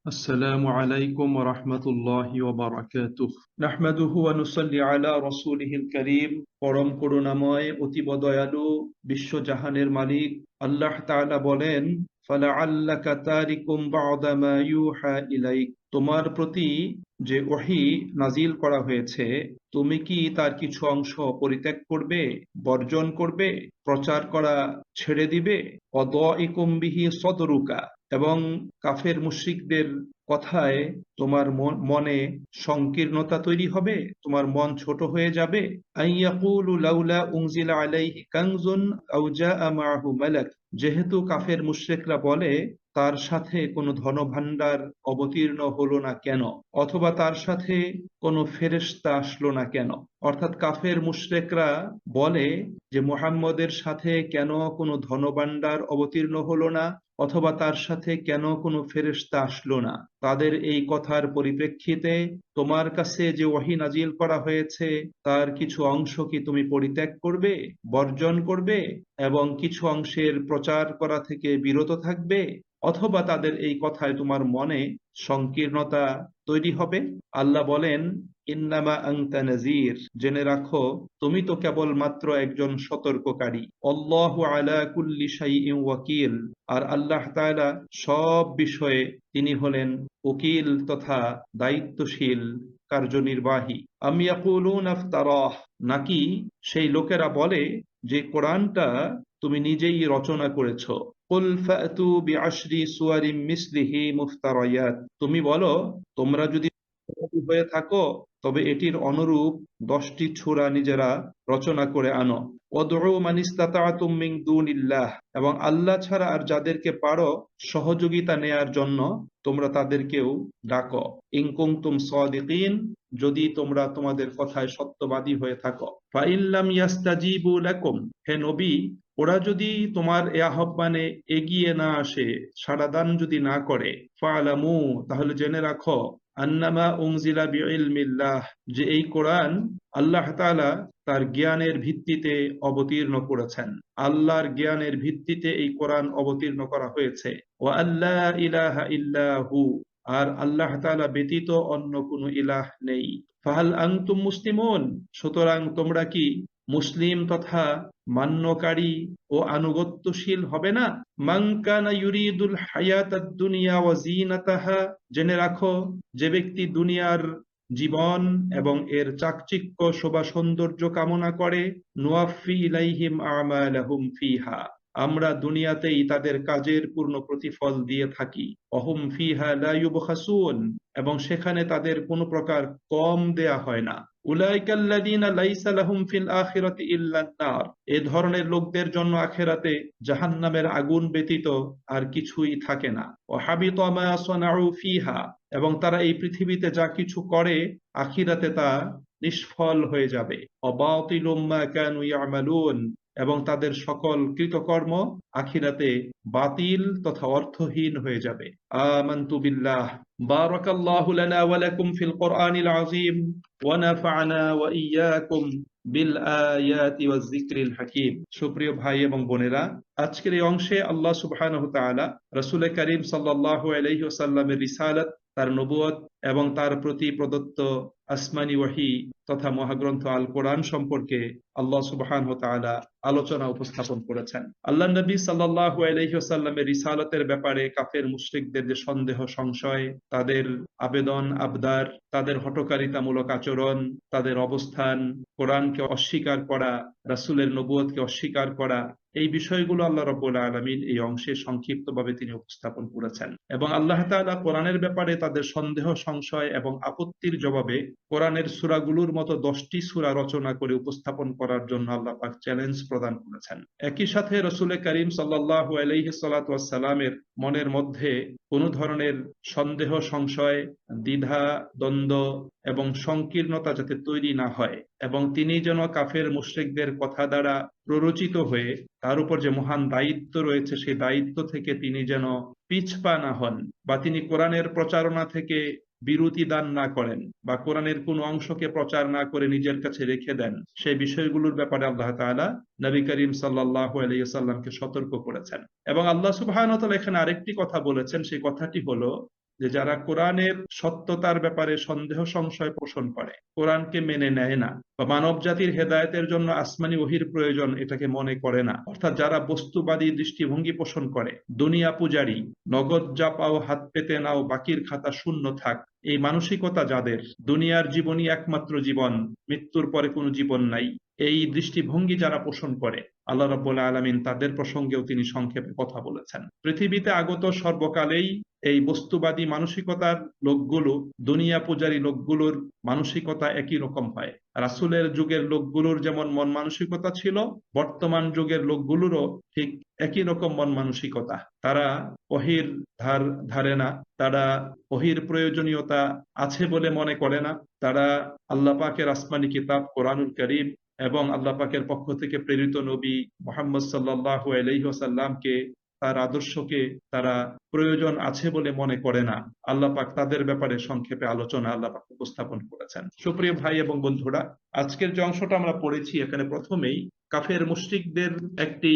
السلام عليكم ورحمة الله وبركاته نحمده ونصلي على رسوله الكريم পরম করুণাময় অতীব দয়ালু বিশ্বজাহানের মালিক আল্লাহ তাআলা বলেন ফালাআল্লাকা তারিকুম বা'দা মা ইউহা ইলাইক তোমার প্রতি যে ওহী নাজিল করা হয়েছে তুমি কি তার কিছু অংশ পরিত্যাগ করবে, বর্জন করবে, প্রচার করা ছেড়ে দিবে? অদাইকুম বিহি সদরুকা, এবং কাফের মুশরিকদের কথায় তোমার মনে সংকীর্ণতা তৈরি হবে, তোমার মন ছোট হয়ে যাবে। আইয়াকুলু লাউলা উনজিলা আলাইহি কানজুন আও জাআ মাআহু মালাক, যেহেতু কাফের মুশরিকরা বলে তার সাথে কোনো ধনভাণ্ডার অবতীর্ণ হলো না কেন, অথবা তার সাথে কোনো ফেরেশতা আসলো না কেন। অর্থাৎ কাফের মুশরিকরা বলে যে মুহাম্মদের সাথে কেন কোনো ধনভাণ্ডার অবতীর্ণ হলো না, অথবা তার সাথে কেন কোনো ফেরেশতা আসলো না। তাদের এই কথার পরিপ্রেক্ষিতে তোমার কাছে যে ওহী নাজিল করা হয়েছে তার কিছু অংশ কি তুমি পরিত্যাগ করবে, বর্জন করবে, এবং কিছু অংশের প্রচার করা থেকে বিরত থাকবে, অথবা তাদের এই কথায় তোমার মনে সংকীর্ণতা তৈরি হবে? আল্লাহ বলেন ইন্নামা আনতা নাযীর, জেনে রাখো তুমি তো কেবল মাত্র একজন সতর্ককারী। আল্লাহু আলা কুল্লি শাইইন ওয়াকিল, আর আল্লাহ তাআলা সব বিষয়ে তিনি হলেন উকিল তথা দায়িত্বশীল কার্যনির্বাহী। আম ইয়াকুলুনা ইফতারাহ, নাকি সেই লোকেরা বলে যে কোরআনটা তুমি নিজেই রচনা করেছো। কুল ফাতু বিআশরি সুওয়ারিম মিসলিহি মুফতারায়াত, তুমি বলো তোমরা যদি হয়ে থাকো তবে এটির অনুরূপ 10টি সূরা নিজেরা রচনা করে আনো। ওয়াদউ মান ইসতাতা'তুম মিন দুনিল্লাহ, এবং আল্লাহ ছাড়া আর যাদেরকে পারো সহযোগিতা নেয়ার জন্য তোমরা তাদেরকেও ডাকো। ইন কুনতুম সাদিকিন, যদি তোমরা তোমাদের কথায় সত্যবাদী হয়ে থাকো। ফাইল্লাম ইয়াস্তাজিবু লাকুম, হে নবী ওরা যদি তোমার এ আহ্বানে এগিয়ে না আসে, সাড়াদান যদি না করে, ফালামু, তাহলে জেনে রাখো, আন্নামা উনজিলা বিইলমিল্লাহ, যে এই কোরআন আল্লাহ তাআলা তার জ্ঞানের ভিত্তিতে অবতীর্ণ করেছেন। আল্লাহর জ্ঞানের ভিত্তিতে এই কোরআন অবতীর্ণ করা হয়েছে। ওয়া আল্লা ইলাহা ইল্লাহু, আর আল্লাহ তাআলা ব্যতীত অন্য কোনো ইলাহ নেই। ফাহাল আনতুম মুসলিমুন, সুতরাং তোমরা কি মুসলিম তথা মান্যকারী ও আনুগত্যশীল হবে না? মান কানা ইউরিদুল হায়াতাদ দুনিয়া ওয়া জিনাতাহা, জেনে রাখো যে ব্যক্তি দুনিয়ার জীবন এবং এর চাকচিক্য শোভা সৌন্দর্য কামনা করে, নুওয়াফি ইলাইহিম আমালাহুম ফিহা, আমরা দুনিয়াতেই তাদের কাজের পূর্ণ প্রতিফল দিয়ে থাকি। অহুম ফিহা লা ইউবখাসুন, এবং সেখানে তাদের কোনো প্রকার কম দেয়া হয় না। উলাইকাল্লাযীনা লাইসা লাহুম ফিল আখিরাতি ইল্লান নার, এ ধরনের লোকদের জন্য আখিরাতে জাহান্নামের আগুন ব্যতীত আর কিছুই থাকে না। ওয়া হাবিতা মা সানাউ ফিহা, এবং তারা এই পৃথিবীতে যা কিছু করে আখিরাতে তা নিষ্ফল হয়ে যাবে। ওয়া বাতিলুম মা কানু ইয়ামালুন, এবং তাদের সকল কৃতকর্ম আখিরাতে বাতিল তথা অর্থহীন হয়ে যাবে। আমানতু বিল্লাহ। বারাকাল্লাহু লানা ওয়া লাকুম ফিল কোরআনিল আযীম ওয়া নাফা'না ওয়া ইয়্যাকুম বিল আয়াতি ওয়াজ যিকরিল হাকীম। সুপ্রিয় ভাই এবং বোনেরা, আজকের এই অংশে আল্লাহ সুবহানাহু ওয়া তাআলা রাসূল করিম সাল্লাল্লাহু আলাইহি ওয়াসাল্লামের রিসালাত, তার নবুয়ত এবং তার প্রতি প্রদত্ত আসমানি ওহী তথা মহাগ্রন্থ আল কোরআন সম্পর্কে আল্লাহ সুবহানাহু ওয়া তাআলা আলোচনা উপস্থাপন করেছেন। আল্লাহ নবী সাল্লাল্লাহু আলাইহি ওয়াসাল্লামের রিসালাতের ব্যাপারে কাফের মুশরিকদের যে সন্দেহ সংশয়, তাদের আবেদন আবদার, তাদের হঠকারিতামূলক আচরণ, তাদের অবস্থান, কোরআনকে অস্বীকার করা, রাসূলের নবুয়তকে অস্বীকার করা, এই বিষয়গুলো আল্লাহ রাব্বুল আলামিন এই অংশে সংক্ষিপ্তভাবে তিনি উপস্থাপন করেছেন। এবং আল্লাহ তাআলা কোরআনের ব্যাপারে তাদের সন্দেহ সংশয় এবং আপত্তির জবাবে কোরআনের সূরাগুলোর মতো 10টি সূরা রচনা করে উপস্থাপন করার জন্য আল্লাহ পাক চ্যালেঞ্জ প্রদান করেছেন। একই সাথে রাসূল করিম সাল্লাল্লাহু আলাইহি সাল্লাতু ওয়াস সালামের মনের মধ্যে কোনো ধরনের সন্দেহ সংশয়, দ্বিধা দ্বন্দ্ব এবং সংকীর্ণতা যাতে তৈরি না হয়, এবং তিনি যেন কাফের মুশরিকদের কথা দ্বারা প্ররোচিত হয়ে তার উপর যে মহান দায়িত্ব রয়েছে সেই দায়িত্ব থেকে তিনি যেন পিছপা না হন, বা তিনি কোরআনের প্রচারণা থেকে বিরতি দান না করেন, বা কোরআনের কোন অংশকে প্রচার না করে নিজের কাছে রেখে দেন, সেই বিষয়গুলোর ব্যাপারে আল্লাহ তাআলা নবী করিম সাল্লাল্লাহু আলাইহি ওয়াসাল্লামকে সতর্ক করেছেন। এবং আল্লাহ সুবহানাহু ওয়া তাআলা এখানে আরেকটি কথা বলেছেন, সেই কথাটি হলো যে যারা কোরআনের সত্যতার ব্যাপারে সন্দেহ সংশয় পোষণ করে, কোরআনকে মেনে নেয় না, বা মানব জাতির হেদায়েতের জন্য আসমানি ওহির প্রয়োজন এটাকে মনে করে না, অর্থাৎ যারা বস্তুবাদী দৃষ্টিভঙ্গি পোষণ করে, দুনিয়া পূজারী, নগদ যা পাও হাত পেতে নাও বাকির খাতা শূন্য থাক, এই মানসিকতা যাদের, দুনিয়ার জীবনই একমাত্র জীবন, মৃত্যুর পরে কোনো জীবন নাই, এই দৃষ্টিভঙ্গি যারা পোষণ করে, আল্লাহ রাব্বুল আলামিন তাদের প্রসঙ্গেও তিনি সংক্ষেপে কথা বলেছেন। পৃথিবীতে আগত সর্বকালেই এই বস্তুবাদী মানসিকতার লোকগুলো, দুনিয়া পূজারী লোকগুলোর মানসিকতা একই রকম হয়। রাসূলের যুগের লোকগুলোর যেমন মন মানসিকতা ছিল, বর্তমান যুগের লোকগুলোরও ঠিক একই রকম মন মানসিকতা। তারা ওহীর ধারে না, তারা ওহীর প্রয়োজনীয়তা আছে বলে মনে করে না, তারা আল্লাহ পাকের আসমানি কিতাব কোরআনুল কারীম এবং আল্লাহ পাকের পক্ষ থেকে প্রেরিত নবী মুহাম্মদ সাল্লাল্লাহু আলাইহি ওয়াসাল্লামকে, তার আদর্শকে তারা প্রয়োজন আছে বলে মনে করে না। আল্লাহ পাক তাদের ব্যাপারে সংক্ষেপে আলোচনা আল্লাহ পাক উপস্থাপন করেছেন। সুপ্রিয় ভাই এবং বন্ধুরা, আজকের যে অংশটা আমরা পড়েছি, এখানে প্রথমেই কাফের মুশরিকদের একটি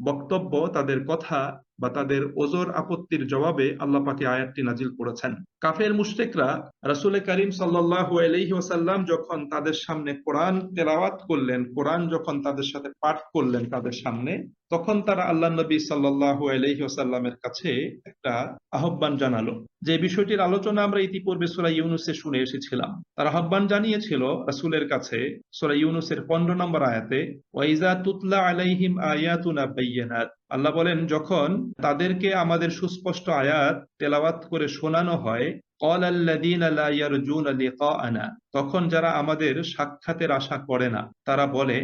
বক্তব্য, তাদের কথা বা তাদের ওজর আপত্তির জবাবে আল্লাহ পাকে আয়াতটি নাজিল করেছেন। কাফের মুশরিকরা রাসূল করিম সাল্লাল্লাহু আলাইহি ওয়াসাল্লাম যখন তাদের সামনে কোরআন তেলাওয়াত করলেন, কোরআন যখন তাদের সাথে পাঠ করলেন তাদের সামনে, তখন তারা আল্লাহ নবী সাল্লাল্লাহু আলাইহি ওয়াসাল্লামের কাছে একটা আহ্বান জানালো। যে বিষয়টির আলোচনা আমরা ইতিপূর্বে সূরা ইউনূসে শুনে এসেছিলাম। তারা আহ্বান জানিয়েছিল রাসূলের কাছে সূরা ইউনূসের 15 নম্বর আয়াতে, ওয়াইজা তুতলা আলাইহিম আয়াতুনা বায়্যিনাত, আল্লাহ বলেন, যখন তাদেরকে আমাদের সুস্পষ্ট আয়াত তেলাওয়াত করে শোনানো হয়, ক্বালাল্লাযীনা লা ইয়ারজুনা লিকাআনা, তখন যারা আমাদের সাক্ষাতের আশা করে না তারা বলে,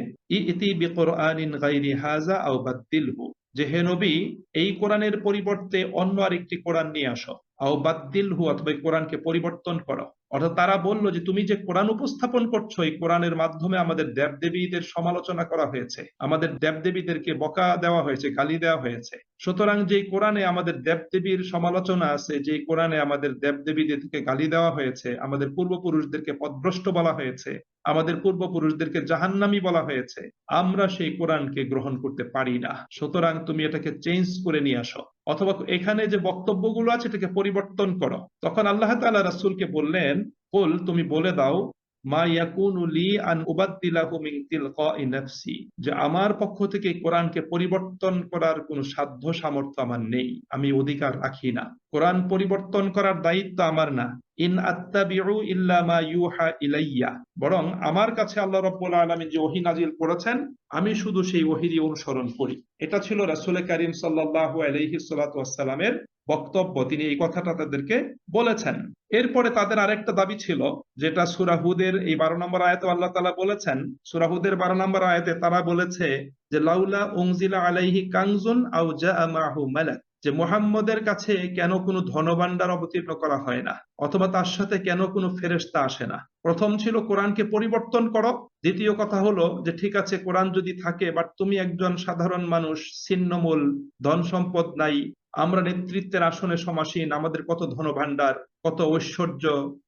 ইতি বিকুরআনিন গায়রি হাযা আও বাদদিলহু, যে হে নবী, এই কোরআনের পরিবর্তে অন্য আরেকটি কোরআন নিয়ে আসো, আও বাদদিলহু, অথবা কোরআনকে পরিবর্তন করো। অর্থাৎ তারা বলল যে তুমি যে কোরআন উপস্থাপন করছো, এই কোরআনের মাধ্যমে আমাদের দেবদেবীদের সমালোচনা করা হয়েছে, আমাদের দেবদেবীদেরকে বকা দেওয়া হয়েছে, গালি দেওয়া হয়েছে। সুতরাং যে কোরআনে আমাদের দেবদেবীর সমালোচনা আছে, যে কোরআনে আমাদের দেবদেবীদেরকে গালি দেওয়া হয়েছে, আমাদের পূর্বপুরুষদেরকে পথভ্রষ্ট বলা হয়েছে, আমাদের পূর্বপুরুষদেরকে জাহান্নামী বলা হয়েছে, আমরা সেই কোরআনকে গ্রহণ করতে পারি না। সুতরাং তুমি এটাকে চেঞ্জ করে নিয়ে আসো, অথবা এখানে যে বক্তব্যগুলো আছে এটাকে পরিবর্তন করো। তখন আল্লাহ তাআলা রাসূলকে বললেন, কুল, তুমি বলে দাও, মা ইয়াকুনু লি আন উবাদদিলাহু মিন তিলকাই নাফসি, যে আমার পক্ষ থেকে কোরআনকে পরিবর্তন করার কোনো সাধ্য সামর্থ্য আমার নেই, আমি অধিকার রাখি না। কোরআন পরিবর্তন করার দায়িত্ব আমার না। ইন আত্তাবিউ ইল্লা মা ইউহা ইলাইয়া, বরং আমার কাছে আল্লাহ রাব্বুল আলামিন যে ওহী নাজিল করেছেন, আমি শুধু সেই ওহীরই অনুসরণ করি। এটা ছিল রাসূল করিম সাল্লাল্লাহু আলাইহি ওয়াসাল্লামের বক্তব্য। তিনি এই কথাটা তাদেরকে বলেছেন। এরপরে তাদের আরেকটা দাবি ছিল, যেটা সূরা হুদের এই 12 নম্বর আয়াতে আল্লাহ তাআলা বলেছেন। সূরা হুদের 12 নম্বর আয়াতে তারা বলেছে যে, লাউলা উনজিলা আলাইহি কানজুন আও জাআ মাহু মালাক, যে মুহাম্মদের কাছে কেন কোনো ধনভাণ্ডার অবতীর্ণ করা হয় না, অথবা তার সাথে কেন কোনো ফেরেশতা আসে না। প্রথম ছিল কোরআনকে পরিবর্তন করো, দ্বিতীয় কথা হলো যে ঠিক আছে কোরআন যদি থাকে, বাট তুমি একজন সাধারণ মানুষ, ছিন্নমূল, ধন সম্পদ নাই, আমরা নেতৃত্বের আসনে সমাসীন, আমাদের কত ধনভাণ্ডার, কত ঐশ্বর্য,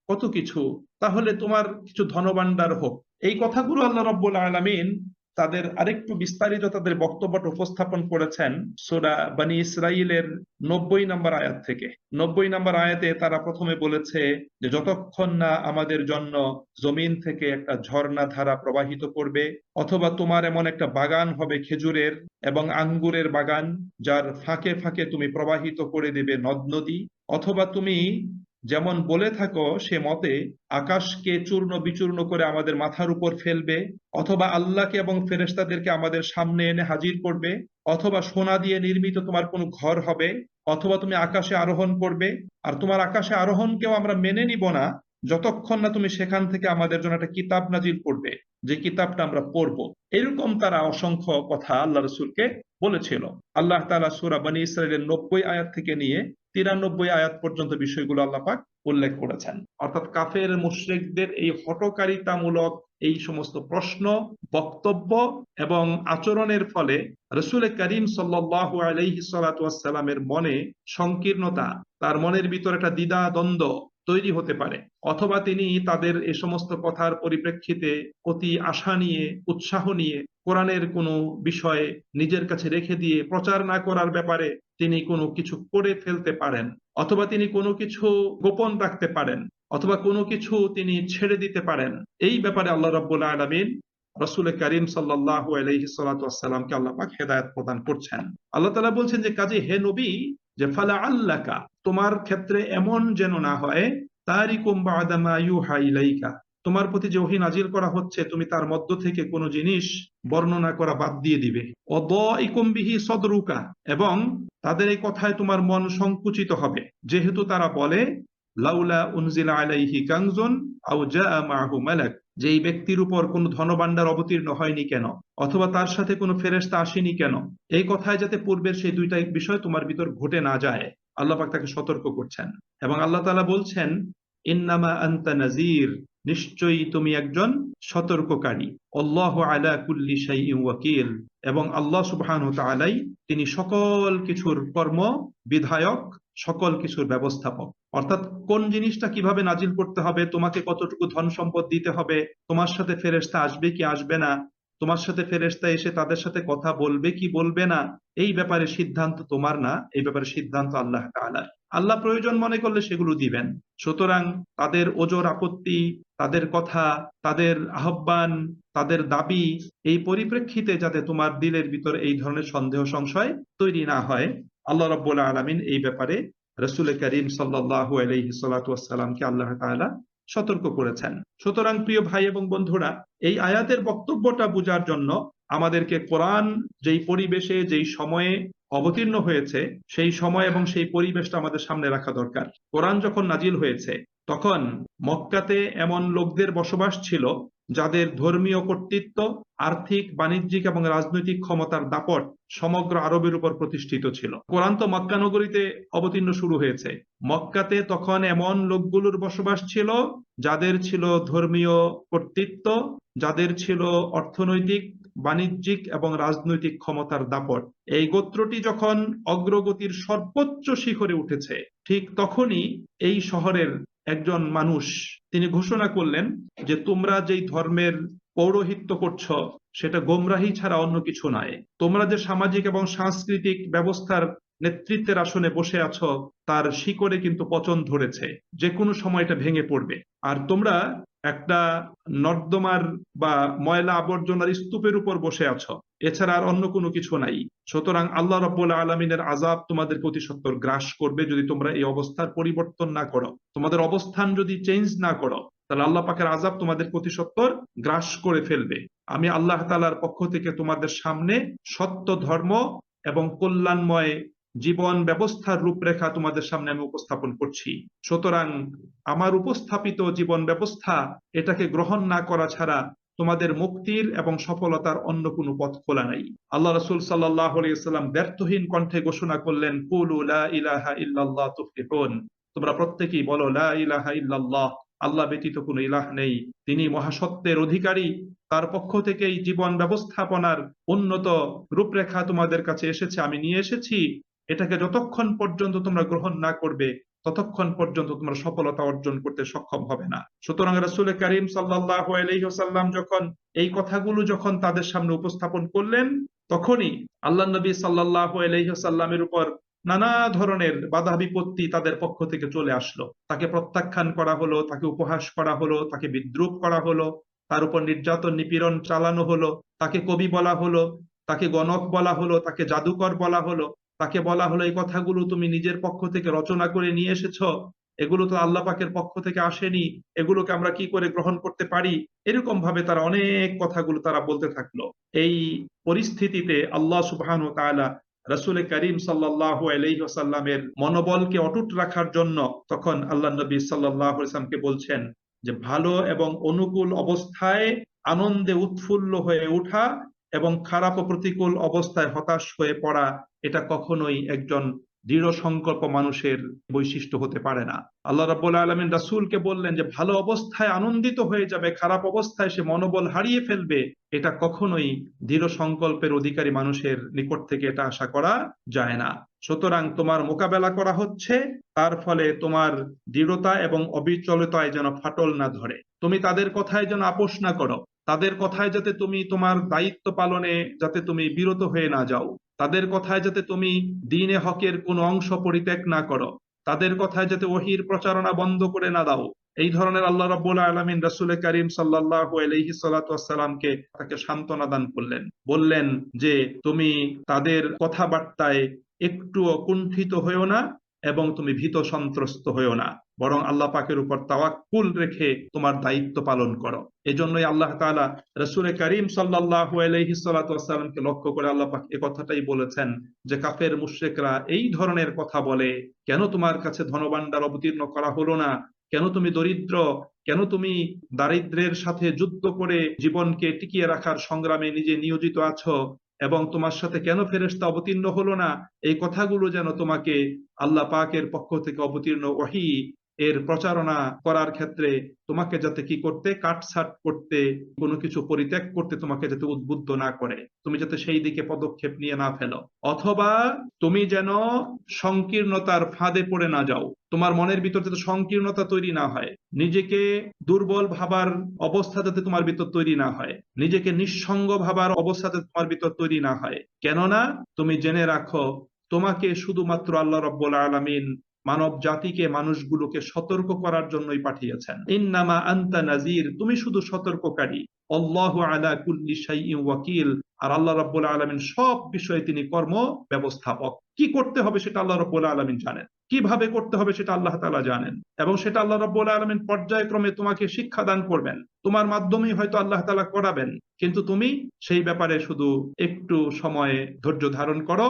কত কিছু, তাহলে তোমার কিছু ধনভাণ্ডার হোক। এই কথাগুলো আল্লাহ রাব্বুল আলামিন তাদের আরেকটু বিস্তারিত তাদের বক্তব্যটা উপস্থাপন করেছেন সূরা বনী ইসরাইলের 90 নম্বর আয়াত থেকে। 90 নম্বর আয়াতে তারা প্রথমে বলেছে যে, যতক্ষণ না আমাদের জন্য জমিন থেকে একটা ঝর্ণা ধারা প্রবাহিত করবে, অথবা তোমার এমন একটা বাগান হবে খেজুরের এবং আঙ্গুরের বাগান, যার ফাঁকে ফাঁকে তুমি প্রবাহিত করে দেবে নদ নদী, অথবা তুমি যেমন বলে থাকো সে মতে আকাশকে চূর্ণ বিচূর্ণ করে আমাদের মাথার উপর ফেলবে, অথবা আল্লাহকে এবং ফেরেশতাদেরকে আমাদের সামনে এনে হাজির করবে, অথবা সোনা দিয়ে নির্মিত তোমার কোনো ঘর হবে, অথবা তুমি আকাশে আরোহণ করবে। আর তোমার আকাশে আরোহণকেও আমরা মেনে নিব না যতক্ষণ না তুমি সেখান থেকে আমাদের জন্য একটা কিতাব নাজিল করবে, যে কিতাবটা আমরা পড়বো। এরকম তারা অসংখ্য কথা আল্লাহ রাসূলকে বলেছিল। আল্লাহ তাআলা সূরা বনী ইসরাইলের 90 আয়াত থেকে নিয়ে 93 আয়াত পর্যন্ত বিষয়গুলো আল্লাহ পাক উল্লেখ করেছেন। অর্থাৎ কাফের মুশরিকদের এই হঠকারিতামূলক এই সমস্ত প্রশ্ন, বক্তব্য এবং আচরণের ফলে রাসূল করিম সাল্লাল্লাহু আলাইহি ওয়াসাল্লামের মনে সংকীর্ণতা, তার মনের ভিতরে একটা দ্বিধা দ্বন্দ্ব তৈরি হতে পারে, অথবা তিনি তাদের এই সমস্ত কথার পরিপ্রেক্ষিতে অতি আশা নিয়ে, উৎসাহ নিয়ে কোরআনের কোনো বিষয়ে নিজের কাছে রেখে দিয়ে প্রচার না করার ব্যাপারে তিনি কোনো কিছু করে ফেলতে পারেন, অথবা তিনি কোনো কিছু গোপন রাখতে পারেন, অথবা কোনো কিছু তিনি ছেড়ে দিতে পারেন। এই ব্যাপারে আল্লাহ রাব্বুল আলামিন রাসূল করিম সাল্লাল্লাহু আলাইহি সাল্লাতুয়াসসালামকে আল্লাহ পাক হেদায়েত প্রদান করছেন। আল্লাহ তাআলা বলছেন যে কাজে হে নবী, যে ফালা আল্লাকা, তোমার ক্ষেত্রে এমন যেন না হয় তারিকুম বা'দা মা ইউহা ইলাইকা, তোমার প্রতি যে ওহী নাজিল করা হচ্ছে তুমি তার মধ্য থেকে কোনো জিনিস বর্ণনা করা বাদ দিয়ে দিবে। ওয়াদাইকুম বিহি সদরুকা, এবং তাদের এই কথায় তোমার মন সংকুচিত হবে, যেহেতু তারা বলে লাউলা উনজিলা আলাইহি কানজুন আও জাআ মাআহু মালাক, যে এই ব্যক্তির উপর কোনো ধনভাণ্ডার অবতীর্ণ হয়নি কেন, অথবা তার সাথে কোনো ফেরেশতা আসেনি কেন। এই কথায় যাতে পূর্বের সেই দুইটা বিষয় তোমার ভিতর ঘটে না যায়, আল্লাহ পাক তাকে সতর্ক করছেন। এবং আল্লাহ তাআলা বলছেন ইন্নামা আনতা নাযীর, নিশ্চয়ই তুমি একজন সতর্ককারী। আল্লাহু আলা কুল্লি শাইইন ওয়াকিল, এবং আল্লাহ সুবহানাহু ওয়া তাআলাই তিনি সকল কিছুর কর্ম বিধায়ক, সকল কিছুর ব্যবস্থাপক। অর্থাৎ কোন জিনিসটা কিভাবে নাজিল করতে হবে, তোমাকে কতটুকু ধন সম্পদ দিতে হবে, তোমার সাথে ফেরেশতা আসবে কি আসবে না, তোমার সাথে ফেরেশতা এসে তাদের সাথে কথা বলবে কি বলবে না, এই ব্যাপারে সিদ্ধান্ত তোমার না, এই ব্যাপারে সিদ্ধান্ত আল্লাহ তাআলার। আল্লাহ প্রয়োজন মনে করলে সেগুলো দিবেন। সুতরাং তাদের ওজর আপত্তি, তাদের কথা, তাদের আহ্বান, তাদের দাবি, এই পরিপ্রেক্ষিতে যাতে তোমার দিলের ভিতর এই ধরনের সন্দেহ সংশয় তৈরি না হয়, আল্লাহ রাব্বুল আলামিন এই ব্যাপারে রাসূল করিম সাল্লাল্লাহু আলাইহি সাল্লাতুয়াসসালামকে আল্লাহ তাআলা সতর্ক করেছেন। সুতরাং প্রিয় ভাই এবং বন্ধুরা, এই আয়াতের বক্তব্যটা বোঝার জন্য আমাদেরকে কোরআন যেই পরিবেশে যেই সময়ে অবতীর্ণ হয়েছে সেই সময় এবং সেই পরিবেশটা আমাদের সামনে রাখা দরকার। কোরআন যখন নাজিল হয়েছে তখন মক্কাতে এমন লোকদের বসবাস ছিল যাদের ধর্মীয় কর্তৃত্ব, আর্থিক, বাণিজ্যিক এবং রাজনৈতিক ক্ষমতার দাপট সমগ্র আরবের উপর প্রতিষ্ঠিত ছিল। কোরআন তো মক্কা নগরীতে অবতীর্ণ শুরু হয়েছে। মক্কাতে তখন এমন লোকগুলোর বসবাস ছিল যাদের ছিল ধর্মীয় কর্তৃত্ব, যাদের ছিল অর্থনৈতিক, বাণিজ্যিক এবং রাজনৈতিক ক্ষমতার দাপট। এই গোত্রটি যখন অগ্রগতির সর্বোচ্চ শিখরে উঠেছে, ঠিক তখনই এই শহরের একজন মানুষ তিনি ঘোষণা করলেন যে তোমরা যেই ধর্মের পৌরোহিত্য করছো সেটা গোমরাহি ছাড়া অন্য কিছু নয়। তোমরা যে সামাজিক এবং সাংস্কৃতিক ব্যবস্থার নেতৃত্বের আসনে বসে আছো তার শিকড়ে কিন্তু পচন ধরেছে, যে কোনো সময় এটা ভেঙে পড়বে। আর তোমরা একটা নর্দমার বা ময়লা আবর্জনার স্তূপের উপর বসে আছো, এছাড়া আর অন্য কোনো কিছু নাই। সুতরাং আল্লাহ রাব্বুল আলামিনের আযাব তোমাদের প্রতি সত্বর গ্রাস করবে যদি তোমরা এই অবস্থার পরিবর্তন না করো, তোমাদের অবস্থান যদি চেঞ্জ না করো, তাহলে আল্লাহ পাকের আযাব তোমাদের প্রতি সত্বর গ্রাস করে ফেলবে। আমি আল্লাহ তাআলার পক্ষ থেকে তোমাদের সামনে সত্য ধর্ম এবং কল্যাণময় জীবন ব্যবস্থার রূপরেখা তোমাদের সামনে আমি উপস্থাপন করছি। সুতরাং আমার উপস্থাপিত জীবন ব্যবস্থা, এটাকে গ্রহণ না করা ছাড়া তোমাদের মুক্তির এবং সফলতার অন্য কোনো পথ খোলা নাই। আল্লাহ রাসূল সাল্লাল্লাহু আলাইহি ওয়াসাল্লাম ব্যর্থহীন কণ্ঠে ঘোষণা করলেন, কুলু লা ইলাহা ইল্লাল্লাহ তুফলিহুন, তোমরা প্রত্যেকেই বলো লা ইলাহা ইল্লাল্লাহ, আল্লাহ ব্যতীত কোনো ইলাহ নেই, তিনি মহাসত্যের অধিকারী, তার পক্ষ থেকেই জীবন ব্যবস্থাপনার উন্নত রূপরেখা তোমাদের কাছে এসেছে, আমি নিয়ে এসেছি। এটাকে যতক্ষণ পর্যন্ত তোমরা গ্রহণ না করবে ততক্ষণ পর্যন্ত তোমরা সফলতা অর্জন করতে সক্ষম হবে না। সুতরাং রাসূল করিম সাল্লাল্লাহু আলাইহি ওয়াসাল্লাম যখন এই কথাগুলো যখন তাদের সামনে উপস্থাপন করলেন, তখনই আল্লাহ নবী সাল্লাল্লাহু আলাইহি ওয়াসাল্লামের উপর নানা ধরনের বাধা বিপত্তি তাদের পক্ষ থেকে চলে আসলো। তাকে প্রত্যাখ্যান করা হলো, তাকে উপহাস করা হলো, তাকে বিদ্রূপ করা হলো, তার উপর নির্যাতন নিপীড়ন চালানো হলো, তাকে কবি বলা হলো, তাকে গণক বলা হলো, তাকে জাদুকর বলা হলো, তাকে বলা হলো এই কথাগুলো তুমি নিজের পক্ষ থেকে রচনা করে নিয়ে এসেছো, এগুলো তো আল্লাহ পাকের পক্ষ থেকে আসেনি, এগুলোকে আমরা কি করে গ্রহণ করতে পারি। এরকম ভাবে তারা অনেক কথাগুলো তারা বলতে থাকলো। এই পরিস্থিতিতে আল্লাহ সুবহানাহু ওয়া তাআলা রাসূল করিম সাল্লাল্লাহু আলাইহি ওয়াসাল্লামের মনোবলকে অটুট রাখার জন্য তখন আল্লাহ নবী সাল্লাল্লাহু আলাইহি ওয়াসাল্লামকে বলছেন যে ভালো এবং অনুকূল অবস্থায় আনন্দে উৎফুল্ল হয়ে ওঠা এবং খারাপ ও প্রতিকূল অবস্থায় হতাশ হয়ে পড়া, এটা কখনোই একজন দৃঢ় সংকল্প মানুষের বৈশিষ্ট্য হতে পারে না। আল্লাহ রাব্বুল আলামিন রাসূলকে বললেন যে ভালো অবস্থায় আনন্দিত হয়ে যাবে, খারাপ অবস্থায় সে মনোবল হারিয়ে ফেলবে, এটা কখনোই দৃঢ় সংকল্পের অধিকারী মানুষের নিকট থেকে এটা আশা করা যায় না। সুতরাং তোমার মোকাবেলা করা হচ্ছে, তার ফলে তোমার দৃঢ়তা এবং অবিচলতায় যেন ফাটল না ধরে, তুমি তাদের কথায় যেন আপোষ না করো, তাদের কথায় যাতে তুমি তোমার দায়িত্ব পালনে যাতে তুমি বিরত হয়ে না যাও, তাদের কথায় যাতে তুমি দ্বীনে হকের কোনো অংশ পরিত্যাগ না করো, তাদের কথায় যাতে ওহীর প্রচারণা বন্ধ করে না দাও। এই ধরনের আল্লাহ রাব্বুল আলামিন রাসূল করিম সাল্লাল্লাহু আলাইহি সাল্লাতু ওয়াসসালামকে তাকে সান্ত্বনা দান করলেন, বললেন যে তুমি তাদের কথাবার্তায় একটুও কুণ্ঠিত হয়েও না এবং তুমি ভীত সন্ত্রস্ত হয়েও না, বরং আল্লাহ পাকের উপর তাওয়াক্কুল রেখে তোমার দায়িত্ব পালন করো। এজন্যই আল্লাহ তাআলা রাসূল করিম সাল্লাল্লাহু আলাইহি সাল্লাতু ওয়াসসালামকে লক্ষ্য করে আল্লাহ পাক এই কথাটাই বলেছেন যে কাফের মুশরিকরা এই ধরনের কথা বলে, কেন তোমার কাছে ধনভাণ্ডার অবতীর্ণ করা হলো না, কেন তুমি দরিদ্র, কেন তুমি দারিদ্র্যের সাথে যুদ্ধ করে জীবনকে টিকিয়ে রাখার সংগ্রামে নিজে নিয়োজিত আছো, এবং তোমার সাথে কেন ফেরেশতা অবতীর্ণ হলো না, এই কথাগুলো যেন তোমাকে আল্লাহ পাকের পক্ষ থেকে অবতীর্ণ ওহী এর প্রচারণা করার ক্ষেত্রে তোমাকে যাতে কি করতে, কাটছাট করতে, কোনো কিছু পরিত্যাগ করতে তোমাকে যাতে উদ্বুদ্ধ না করে, তুমি যাতে সেই দিকে পদক্ষেপ নিয়ে না ফেলো, অথবা তুমি যেন সংকীর্ণতার ফাঁদে পড়ে না যাও, তোমার মনের ভিতর যাতে সংকীর্ণতা তৈরি না হয়, নিজেকে দুর্বল ভাবার অবস্থা যাতে তোমার ভিতর তৈরি না হয়, নিজেকে নিঃসঙ্গ ভাবার অবস্থা যাতে তোমার ভিতর তৈরি না হয়। কেননা তুমি জেনে রাখো তোমাকে শুধুমাত্র আল্লাহ রাব্বুল আলামিন মানব জাতিকে, মানুষগুলোকে সতর্ক করার জন্যই পাঠিয়েছেন। ইন্নামা আনতা নাজির, তুমি শুধু সতর্ককারী। আল্লাহু আলা কুল্লি শাইইন ওয়াকিল, আর আল্লাহ রাব্বুল আলামিন সব বিষয়ে তিনি কর্ম ব্যবস্থাপক। কি করতে হবে সেটা আল্লাহ রাব্বুল আলামিন জানেন, কিভাবে করতে হবে সেটা আল্লাহ তাআলা জানেন, এবং সেটা আল্লাহ রাব্বুল আলামিন পর্যায়ক্রমে তোমাকে শিক্ষা দান করবেন, তোমার মাধ্যমেই হয়তো আল্লাহ তাআলা করাবেন, কিন্তু তুমি সেই ব্যাপারে শুধু একটু সময়ে ধৈর্য ধারণ করো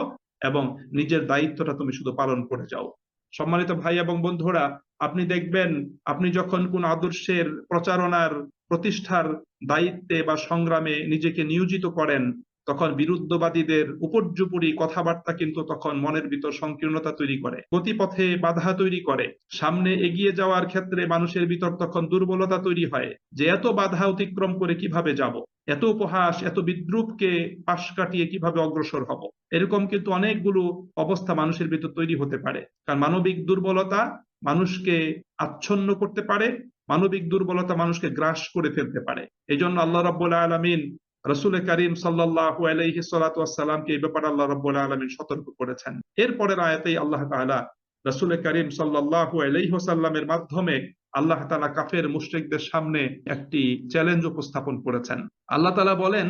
এবং নিজের দায়িত্বটা তুমি শুধু পালন করে যাও। সম্মানিত ভাই এবং বন্ধুরা, আপনি দেখবেন আপনি যখন কোন আদর্শের প্রচারণার, প্রতিষ্ঠার দায়িত্বে বা সংগ্রামে নিজেকে নিয়োজিত করেন, তখন বিরুদ্ধবাদীদের উপর্যুপরি কথাবার্তা কিন্তু তখন মনের ভিতর সংকীর্ণতা তৈরি করে, গতিপথে বাধা তৈরি করে, সামনে এগিয়ে যাওয়ার ক্ষেত্রে মানুষের ভিতর তখন দুর্বলতা তৈরি হয় যে এত বাধা অতিক্রম করে কিভাবে যাব, এত উপহাস, এত বিদ্রূপকে পাশ কাটিয়ে কিভাবে অগ্রসর হব। এরকম কিন্তু অনেকগুলো অবস্থা মানুষের ভিতর তৈরি হতে পারে, কারণ মানবিক দুর্বলতা মানুষকে আচ্ছন্ন করতে পারে, মানবিক দুর্বলতা মানুষকে গ্রাস করে ফেলতে পারে। এই জন্য আল্লাহ রাব্বুল আলামিন রাসূল করিম সাল্লাল্লাহু আলাইহি সাল্লাতু ওয়াসসালামকে এই ব্যাপারে আল্লাহ রাব্বুল আলামিন সতর্ক করেছেন। এরপরের আয়াতেই আল্লাহ তাআলা রাসূল করিম সাল্লাল্লাহু আলাইহি ওয়াসাল্লামের মাধ্যমে আল্লাহ তাআলা কাফের মুশরিকদের সামনে একটি চ্যালেঞ্জ উপস্থাপন করেছেন। আল্লাহ তাআলা বলেন,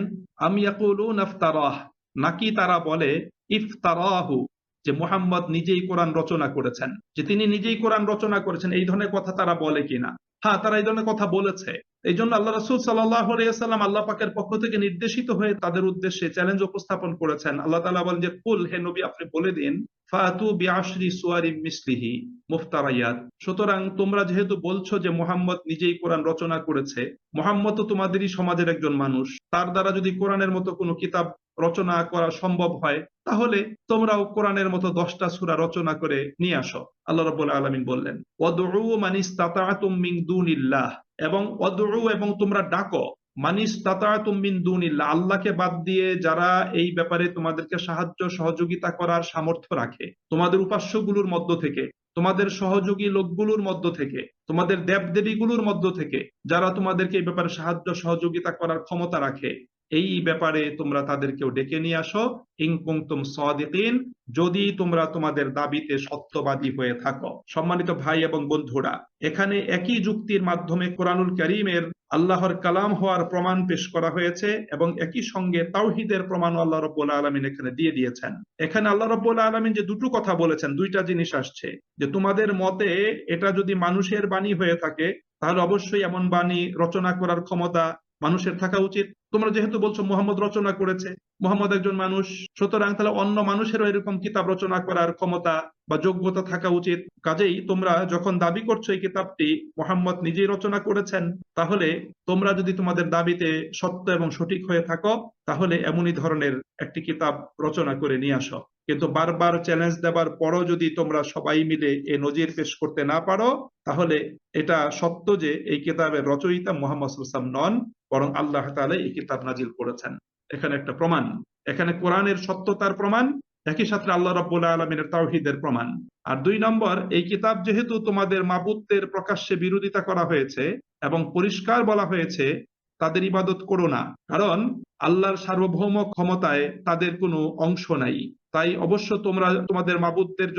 আম ইয়াকুলুনা ইফতারাহ, নাকি তারা বলে ইফতারাহু, যে মুহাম্মদ নিজেই কোরআন রচনা করেছেন, যে তিনি নিজেই কোরআন রচনা করেছেন, এই ধরনের কথা তারা বলে কিনা। হ্যাঁ, তারা এই ধরনের কথা বলেছে। এই জন্য আল্লাহ রাসূল সাল্লাল্লাহু আলাইহি ওয়াসাল্লাম আল্লাহ পাকের পক্ষ থেকে নির্দেশিত হয়ে তাদের উদ্দেশ্যে চ্যালেঞ্জ উপস্থাপন করেছেন। আল্লাহ তাআলা বলেন যে কুল, হে নবী আপনি বলে দিন, ফাতু বিআশরি সুওয়ারিম মিসলিহি মুফতারায়াত, সুতরাং তোমরা যেহেতু বলছো যে মুহাম্মদ নিজেই কোরআন রচনা করেছে, মুহাম্মদ তো তোমাদেরই সমাজের একজন মানুষ, তার দ্বারা যদি কোরআনের মতো কোনো কিতাব রচনা করা সম্ভব হয়, তাহলে তোমরাও কোরআনের মতো 10টা সূরা রচনা করে নিয়ে আসো। আল্লাহ রাব্বুল আলামিন বললেন, ওয়াদউ মান ইসতাতা'তুম মিন দুনিল্লাহ, এবং ওয়াদউ, এবং তোমরা ডাকো, মান ইসতাতা'তুম মিন দুনিল্লাহ, আল্লাহকে বাদ দিয়ে যারা এই ব্যাপারে তোমাদেরকে সাহায্য সহযোগিতা করার সামর্থ্য রাখে, তোমাদের উপাস্যগুলোর মধ্য থেকে, তোমাদের সহযোগী লোকগুলোর মধ্য থেকে, তোমাদের দেবদেবীগুলোর মধ্য থেকে যারা তোমাদেরকে এই ব্যাপারে সাহায্য সহযোগিতা করার ক্ষমতা রাখে, এই ব্যাপারে তোমরা তাদেরকেও ডেকে নিয়ে আসো, ইন কুনতুম সাদিকিন, যদি তোমরা তোমাদের দাবিতে সত্যবাদী হয়ে থাকো। সম্মানিত ভাই এবং বন্ধুরা, এখানে একই যুক্তির মাধ্যমে কোরআনুল কারীমের আল্লাহর কালাম হওয়ার প্রমাণ পেশ করা হয়েছে, এবং একই সঙ্গে তাওহীদের প্রমাণ আল্লাহ রাব্বুল আলামিন এখানে দিয়ে দিয়েছেন। এখানে আল্লাহ রাব্বুল আলামিন যে দুটো কথা বলেছেন, দুইটা জিনিস আসছে, যে তোমাদের মতে এটা যদি মানুষের বাণী হয়ে থাকে, তাহলে অবশ্যই এমন বাণী রচনা করার ক্ষমতা মানুষের থাকা উচিত। তোমরা যেহেতু বলছো মুহাম্মদ রচনা করেছে, মুহাম্মদ একজন মানুষ, সুতরাং তাহলে অন্য মানুষেরও এরকম কিতাব রচনা করার ক্ষমতা বা যোগ্যতা থাকা উচিত। কাজেই তোমরা যখন দাবি করছো এই কিতাবটি মুহাম্মদ নিজেই রচনা করেছেন, তাহলে তোমরা যদি তোমাদের দাবিতে সত্য এবং সঠিক হয়ে থাকো, তাহলে এমনই ধরনের একটি কিতাব রচনা করে নিয়ে আসো। কিন্তু বারবার চ্যালেঞ্জ দেবার পরও যদি তোমরা সবাই মিলে এ নজির পেশ করতে না পারো, তাহলে এটা সত্য যে এই কিতাবের রচয়িতা মুহাম্মদ সাল্লাল্লাহু আলাইহি ওয়াসাল্লাম নন, বরং আল্লাহ তাআলা এই কিতাব নাজিল করেছেন। এখানে একটা প্রমাণ, এখানে কোরআনের সত্যতার প্রমাণ, একই সাথে আল্লাহ রাব্বুল আলামিনের তাওহীদের প্রমাণ। আর 2 নম্বর, এই কিতাব যেহেতু তোমাদের মাবুদদের প্রকাশ্যে বিরোধিতা করা হয়েছে এবং পরিষ্কার বলা হয়েছে, তাদের ইবাদত করো না, কারণ আল্লাহর সার্বভৌম ক্ষমতায় তাদের কোনো অংশ নাই। তাই অবশ্য তোমরা তোমাদের মাবুদদের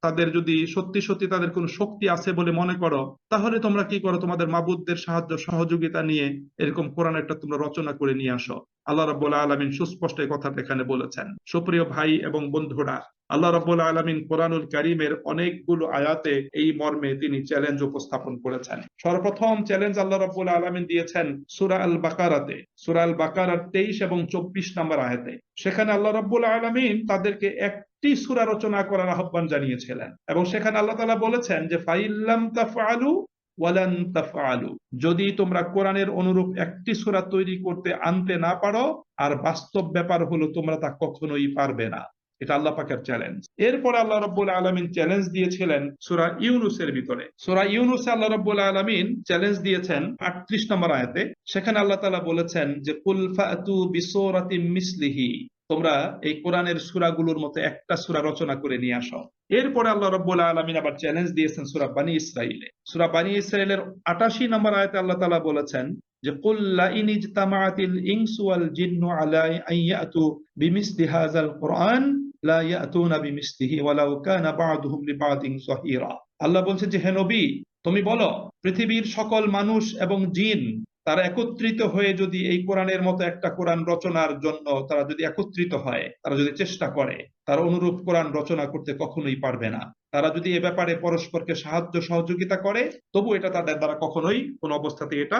তাদের যদি সত্যি সত্যি তাদের কোনো শক্তি আছে বলে মনে করো, তাহলে তোমরা কি করো, তোমাদের মাবুদদের সাহায্য সহযোগিতা নিয়ে এরকম কোরআন একটা তোমরা রচনা করে নিয়ে আসো। আল্লাহ রাব্বুল আলামিন সুস্পষ্ট এই কথাটা এখানে বলেছেন। সুপ্রিয় ভাই এবং বন্ধুরা, আল্লাহ রাব্বুল আলামিন কোরআনুল কারীমের অনেকগুলো আয়াতে এই মর্মে তিনি চ্যালেঞ্জ উপস্থাপন করেছেন। সর্বপ্রথম চ্যালেঞ্জ আল্লাহ রাব্বুল আলামিন দিয়েছেন সূরা আল বাকারাতে, সূরা আল বাকারার 23 এবং 24 নম্বর আয়াতে। সেখানে আল্লাহ রাব্বুল আলামিন তাদেরকে একটি সূরা রচনা করার আহ্বান জানিয়েছিলেন, এবং সেখানে আল্লাহ তাআলা বলেছেন যে ফাইল্লাম তাফআলু ওয়ালান তাফআলু, যদি তোমরা কোরআনের অনুরূপ একটি সূরা তৈরি করতে আনতে না পারো, আর বাস্তব ব্যাপার হলো তোমরা তা কখনোই পারবে না। এটা আল্লাহ পাকের চ্যালেঞ্জ। এরপর আল্লাহ রাব্বুল আলামিন চ্যালেঞ্জ দিয়েছিলেন সূরা ইউনূসের ভিতরে। সূরা ইউনূসে আল্লাহ রাব্বুল আলামিন চ্যালেঞ্জ দিয়েছেন 38 নম্বর আয়াতে। সেখানে আল্লাহ তাআলা বলেছেন যে কুল ফাতু বিসূরাতিম মিসলিহি, তোমরা এই কোরআনের সূরাগুলোর মতো একটা সূরা রচনা করে নিয়ে আসো। এরপরে আল্লাহ রাব্বুল আলামিন আবার চ্যালেঞ্জ দিয়েছেন সূরা বনী ইসরাঈলে। সূরা বনী ইসরাঈলের 88 নম্বর আয়াতে আল্লাহ তাআলা বলেছেন যে কুল লা ইন ইজতামাআতিল ইনসু ওয়াল জিন্নু আলা আন ইয়াতু বিমিসলি হাযাল কুরআন লা ইয়াতুনা বিমিসলিহি ওয়ালাউ কানা বা'দুহুম লিবা'দিন যাহিরা। আল্লাহ বলছেন যে হে নবী, তুমি বলো, পৃথিবীর সকল মানুষ এবং জিন তারা একত্রিত হয়ে যদি এই কোরআনের মতো একটা কোরআন রচনার জন্য তারা যদি একত্রিত হয়, তারা যদি চেষ্টা করে, তারা অনুরূপ কোরআন রচনা করতে কখনোই পারবে না। তারা যদি এ ব্যাপারে পরস্পরকে সাহায্য সহযোগিতা করে, তবু এটা তাদের দ্বারা কখনোই কোনো অবস্থাতে এটা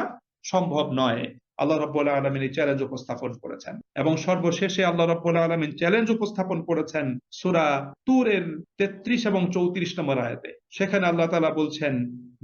সম্ভব নয়। আল্লাহ রাব্বুল আলামিন এই চ্যালেঞ্জ উপস্থাপন করেছেন। এবং সর্বশেষে আল্লাহ রাব্বুল আলামিন চ্যালেঞ্জ উপস্থাপন করেছেন সূরা তুরের 33 এবং 34 নম্বর আয়াতে। সেখানে আল্লাহ তাআলা বলছেন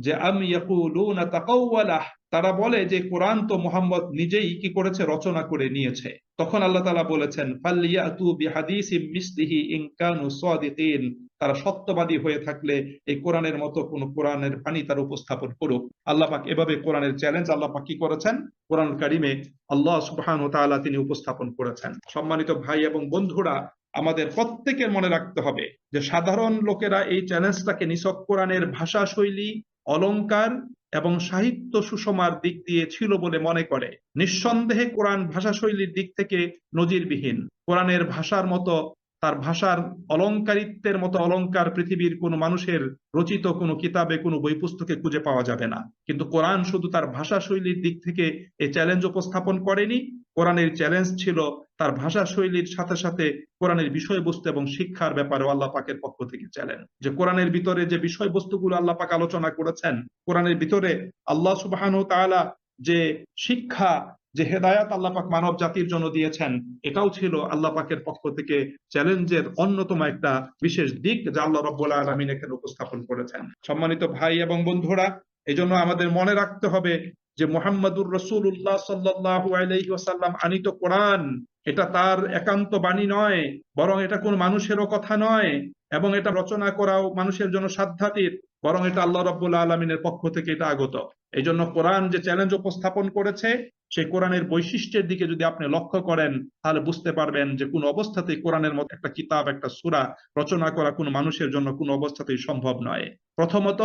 যে আম ইয়াকুলুনা তাকাওয়ালাহ, তারা বলে যে কোরআন তো মুহাম্মদ নিজেই কি করেছে, রচনা করে নিয়েছে। তখন আল্লাহ তাআলা বলেছেন ফালইয়াতু বিহাদিসিম মিসলিহি ইন কানু সাদিকিন, তারা সত্যবাদী হয়ে থাকলে এই কোরআনের মতো কোন কোরআনের বাণী তারা উপস্থাপন করুক। আল্লাহ পাক এভাবে কোরআনের চ্যালেঞ্জ আল্লাহ পাক কি করেছেন, কোরআন কারীমে আল্লাহ সুবহানাহু ওয়া তাআলা তিনি উপস্থাপন করেছেন। সম্মানিত ভাই এবং বন্ধুরা, আমাদের প্রত্যেকের মনে রাখতে হবে যে সাধারণ লোকেরা এই চ্যালেঞ্জটাকে নিছক কোরআনের ভাষা শৈলী, অলংকার এবং সাহিত্য সুষমার দিক দিয়ে ছিল বলে মনে করে। নিঃসন্দেহে কোরআন ভাষা শৈলীর দিক থেকে নজিরবিহীন। কোরআনের ভাষার মতো, তার ভাষার অলংকারিত্বের মতো অলংকার পৃথিবীর কোনো মানুষের রচিত কোনো কিতাবে, কোনো বই পুস্তকে খুঁজে পাওয়া যাবে না। কিন্তু কোরআন শুধু তার ভাষা শৈলীর দিক থেকে এই চ্যালেঞ্জ উপস্থাপন করেনি, কোরআনের চ্যালেঞ্জ ছিল তার ভাষা শৈলীর সাথে সাথে কোরআনের বিষয়বস্তু এবং শিক্ষার ব্যাপারে আল্লাহ পাকের পক্ষ থেকে চ্যালেঞ্জ। যে কোরআনের ভিতরে যে বিষয়বস্তুগুলো আল্লাহ পাক আলোচনা করেছেন, কোরআনের ভিতরে আল্লাহ সুবহানাহু ওয়া তাআলা যে শিক্ষা, যে হেদায়াত আল্লাহ পাক মানব জাতির জন্য দিয়েছেন, এটাও ছিল আল্লাহ পাকের পক্ষ থেকে চ্যালেঞ্জের অন্যতম একটা বিশেষ দিক, যা আল্লাহ রাব্বুল আলামিন এখানে উপস্থাপন করেছেন। সম্মানিত ভাই এবং বন্ধুরা, এজন্য আমাদের মনে রাখতে হবে যে মুহাম্মাদুর রাসূলুল্লাহ সাল্লাল্লাহু আলাইহি ওয়াসাল্লাম আনিত কোরআন, এটা তার একান্ত বাণী নয়, বরং এটা কোন মানুষেরও কথা নয়, এবং এটা রচনা করাও মানুষের জন্য সাধ্যাতীত, বরং এটা আল্লাহ রাব্বুল আলামিনের পক্ষ থেকে এটা আগত। এই জন্য কোরআন যে চ্যালেঞ্জ উপস্থাপন করেছে, সেই কোরআনের বৈশিষ্ট্যের দিকে যদি আপনি লক্ষ্য করেন, তাহলে বুঝতে পারবেন যে কোন অবস্থাতেই কোরআনের মতো একটা কিতাব, একটা সূরা রচনা করা কোনো মানুষের জন্য কোনো অবস্থাতেই সম্ভব নয়। প্রথমত,